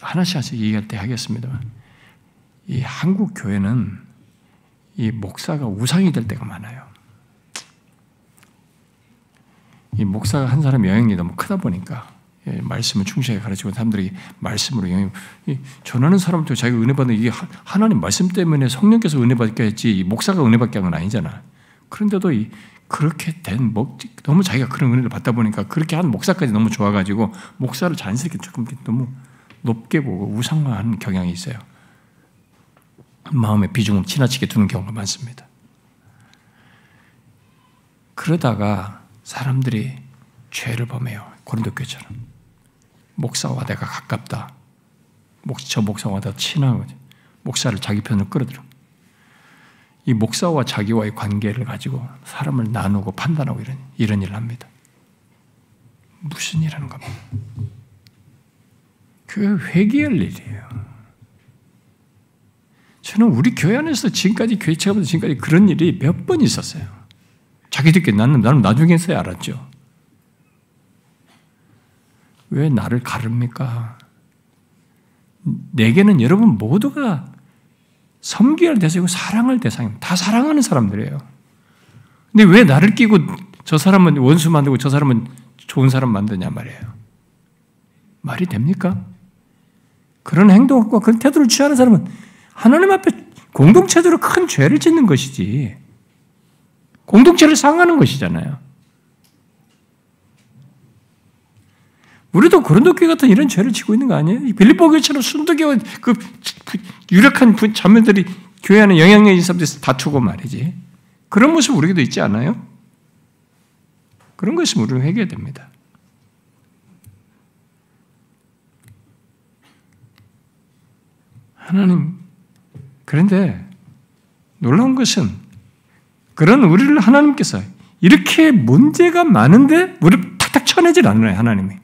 S1: 하나씩 얘기할 때 하겠습니다만 이 한국 교회는 이 목사가 우상이 될 때가 많아요. 이 목사가 한 사람의 영향력이 너무 크다 보니까 말씀을 충실하게 가르치고 사람들이 말씀으로 영향 전하는 사람도 자기가 은혜 받는 이게 하나님 말씀 때문에 성령께서 은혜 받게 했지 목사가 은혜 받게 한 건 아니잖아. 그런데도 그렇게 된 너무 자기가 그런 은혜를 받다 보니까 그렇게 한 목사까지 너무 좋아가지고 목사를 자연스럽게 조금 너무 높게 보고 우상화하는 경향이 있어요. 마음의 비중을 지나치게 두는 경우가 많습니다. 그러다가 사람들이 죄를 범해요. 고린도 교회처럼. 목사와 내가 가깝다. 저 목사와 더 친한 거지. 목사를 자기 편으로 끌어들여. 이 목사와 자기와의 관계를 가지고 사람을 나누고 판단하고 이런 일을 합니다. 무슨 일 하는 겁니까? 그 회개할 일이에요. 저는 우리 교회 안에서 지금까지 교회 체험부터 지금까지 그런 일이 몇 번 있었어요. 자기들끼리 나는 나중에서야 알았죠. 왜 나를 가릅니까? 내게는 여러분 모두가 섬겨야 할 대상이고 사랑할 대상입니다. 다 사랑하는 사람들이에요. 근데 왜 나를 끼고 저 사람은 원수 만들고 저 사람은 좋은 사람 만드냐 말이에요. 말이 됩니까? 그런 행동과 그런 태도를 취하는 사람은 하나님 앞에 공동체적으로 큰 죄를 짓는 것이지 공동체를 상하는 것이잖아요. 우리도 고린도 교회 같은 이런 죄를 지고 있는 거 아니에요? 빌립보 교회처럼 순두교와 그 유력한 자매들이 교회 안에 영향력 있는 사람들이 다투고 말이지. 그런 모습 우리에게도 있지 않아요? 그런 것이 우리는 회개해야 됩니다. 하나님, 그런데 놀라운 것은 그런 우리를 하나님께서 이렇게 문제가 많은데 우리를 탁탁 쳐내질 않아요, 하나님이.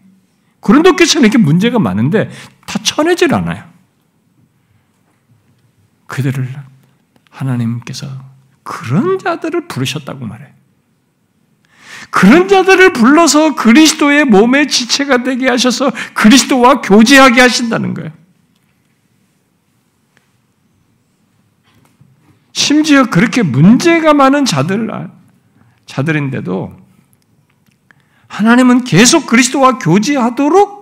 S1: 고린도 교회처럼 이렇게 문제가 많은데 다 쳐내질 않아요. 그들을 하나님께서 그런 자들을 부르셨다고 말해. 그런 자들을 불러서 그리스도의 몸의 지체가 되게 하셔서 그리스도와 교제하게 하신다는 거예요. 심지어 그렇게 문제가 많은 자들인데도 하나님은 계속 그리스도와 교제하도록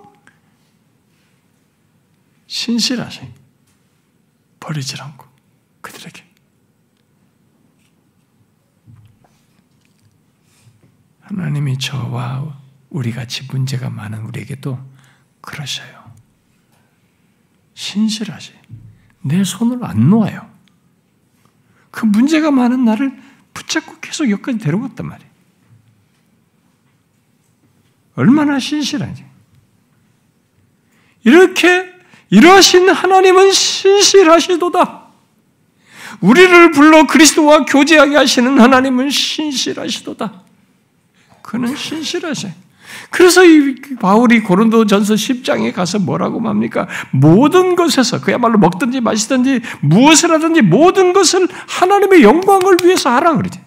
S1: 신실하시, 버리질 않고 그들에게. 하나님이 저와 우리같이 문제가 많은 우리에게도 그러셔요. 신실하시. 내 손을 안 놓아요. 그 문제가 많은 나를 붙잡고 계속 여기까지 데려왔단 말이에요. 얼마나 신실하지. 이러하신 하나님은 신실하시도다. 우리를 불러 그리스도와 교제하게 하시는 하나님은 신실하시도다. 그는 신실하셔요. 그래서 이 바울이 고린도전서 10장에 가서 뭐라고 맙니까? 모든 것에서 그야말로 먹든지 마시든지 무엇을 하든지 모든 것을 하나님의 영광을 위해서 하라 그러지.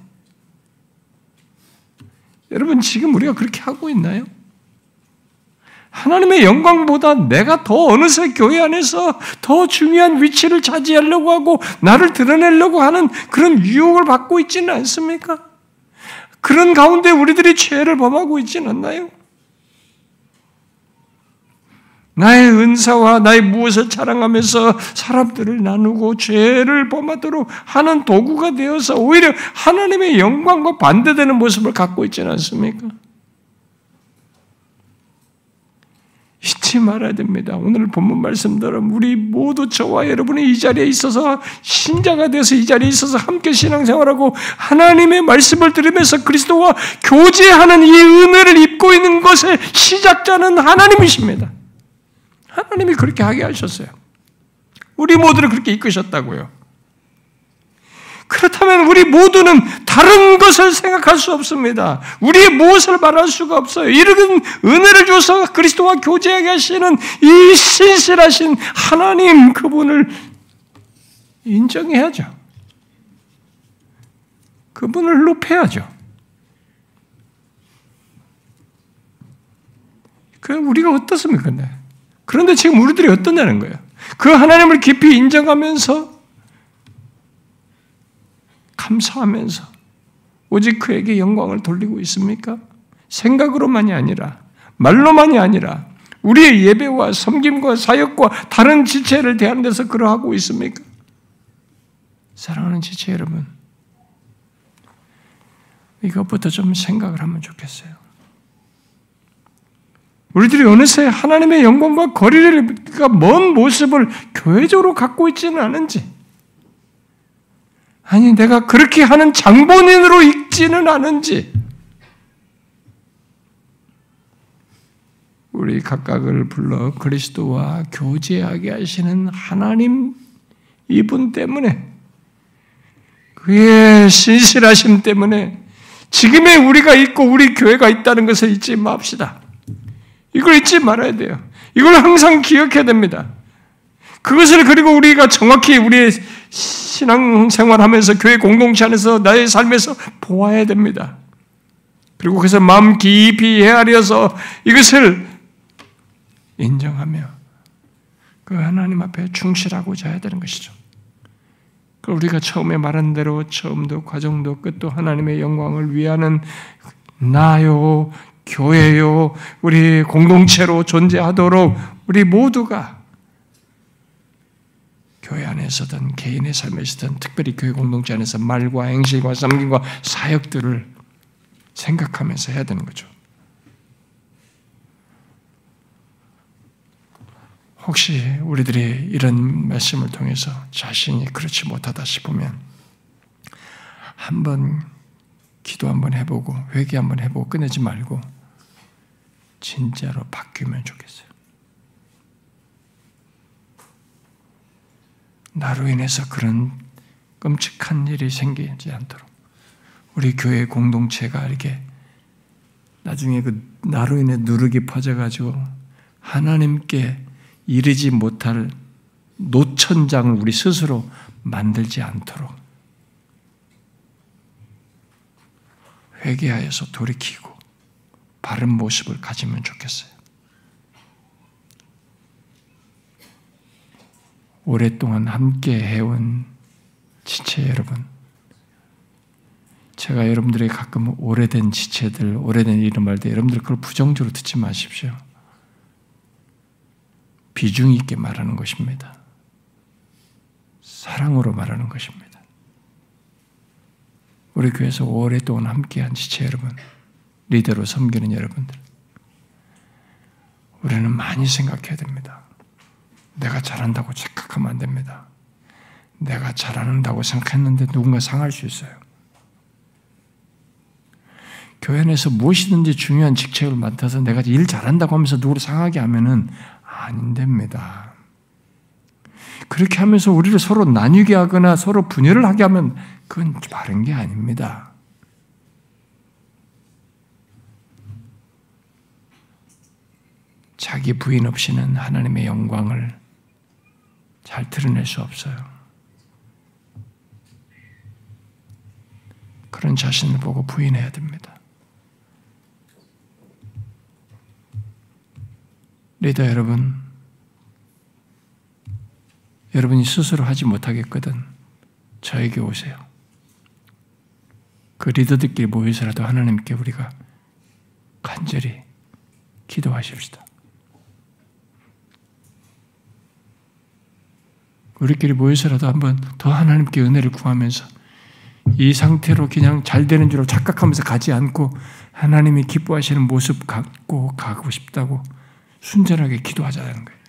S1: 여러분 지금 우리가 그렇게 하고 있나요? 하나님의 영광보다 내가 더 어느새 교회 안에서 더 중요한 위치를 차지하려고 하고 나를 드러내려고 하는 그런 유혹을 받고 있지는 않습니까? 그런 가운데 우리들이 죄를 범하고 있지는 않나요? 나의 은사와 나의 무엇을 자랑하면서 사람들을 나누고 죄를 범하도록 하는 도구가 되어서 오히려 하나님의 영광과 반대되는 모습을 갖고 있지는 않습니까? 잊지 말아야 됩니다. 오늘 본문 말씀대로 우리 모두 저와 여러분이 이 자리에 있어서 신자가 되어서 이 자리에 있어서 함께 신앙생활하고 하나님의 말씀을 들으면서 그리스도와 교제하는 이 은혜를 입고 있는 것의 시작자는 하나님이십니다. 하나님이 그렇게 하게 하셨어요. 우리 모두를 그렇게 이끄셨다고요. 그렇다면 우리 모두는 다른 것을 생각할 수 없습니다. 우리의 무엇을 말할 수가 없어요. 이런 은혜를 줘서 그리스도와 교제하게 하시는 이 신실하신 하나님 그분을 인정해야죠. 그분을 높여야죠. 우리가 어떻습니까? 그런데 지금 우리들이 어떠냐는 거예요. 그 하나님을 깊이 인정하면서 감사하면서 오직 그에게 영광을 돌리고 있습니까? 생각으로만이 아니라 말로만이 아니라 우리의 예배와 섬김과 사역과 다른 지체를 대하는 데서 그러하고 있습니까? 사랑하는 지체 여러분, 이것부터 좀 생각을 하면 좋겠어요. 우리들이 어느새 하나님의 영광과 거리가 먼 모습을 교회적으로 갖고 있지는 않은지, 아니 내가 그렇게 하는 장본인으로 있지는 않은지, 우리 각각을 불러 그리스도와 교제하게 하시는 하나님 이분 때문에, 그의 신실하심 때문에 지금의 우리가 있고 우리 교회가 있다는 것을 잊지 맙시다. 이걸 잊지 말아야 돼요. 이걸 항상 기억해야 됩니다. 그것을 그리고 우리가 정확히 우리의 신앙생활하면서 교회 공동체 안에서 나의 삶에서 보아야 됩니다. 그리고 그래서 마음 깊이 헤아려서 이것을 인정하며 그 하나님 앞에 충실하고자 해야 되는 것이죠. 우리가 처음에 말한 대로 처음도 과정도 끝도 하나님의 영광을 위하는 나요, 교회요, 우리 공동체로 존재하도록 우리 모두가 교회 안에서든 개인의 삶에서든 특별히 교회 공동체 안에서 말과 행실과 섬김과 사역들을 생각하면서 해야 되는 거죠. 혹시 우리들이 이런 말씀을 통해서 자신이 그렇지 못하다 싶으면 한번 기도 한번 해보고 회개 한번 해보고 끝내지 말고 진짜로 바뀌면 좋겠어요. 나로 인해서 그런 끔찍한 일이 생기지 않도록 우리 교회 공동체가 이렇게 나중에 그 나로 인해 누룩이 퍼져가지고 하나님께 이르지 못할 노천장을 우리 스스로 만들지 않도록 회개하여서 돌이키고 바른 모습을 가지면 좋겠어요. 오랫동안 함께 해온 지체 여러분, 제가 여러분들에게 가끔 오래된 지체들, 오래된 이런 말 때 여러분들 그걸 부정적으로 듣지 마십시오. 비중 있게 말하는 것입니다. 사랑으로 말하는 것입니다. 우리 교회에서 오랫동안 함께한 지체 여러분, 리더로 섬기는 여러분들, 우리는 많이 생각해야 됩니다. 내가 잘한다고 착각하면 안 됩니다. 내가 잘한다고 생각했는데 누군가 상할 수 있어요. 교회 안에서 무엇이든지 중요한 직책을 맡아서 내가 일 잘한다고 하면서 누구를 상하게 하면은 안 됩니다. 그렇게 하면서 우리를 서로 나뉘게 하거나 서로 분열을 하게 하면 그건 바른 게 아닙니다. 자기 부인 없이는 하나님의 영광을 잘 드러낼 수 없어요. 그런 자신을 보고 부인해야 됩니다. 리더 여러분, 여러분이 스스로 하지 못하겠거든 저에게 오세요. 그 리더들끼리 모여서라도 하나님께 우리가 간절히 기도하십시다. 우리끼리 모여서라도 한번 더 하나님께 은혜를 구하면서 이 상태로 그냥 잘 되는 줄 착각하면서 가지 않고 하나님이 기뻐하시는 모습 갖고 가고 싶다고 순전하게 기도하자는 거예요.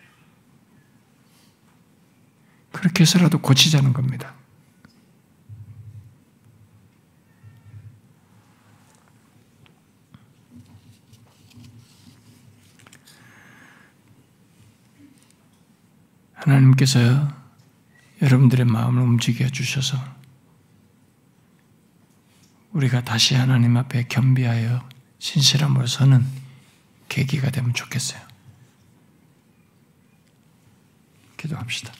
S1: 그렇게 해서라도 고치자는 겁니다. 하나님께서 여러분들의 마음을 움직여 주셔서 우리가 다시 하나님 앞에 겸비하여 신실함으로 서는 계기가 되면 좋겠어요. 기도합시다.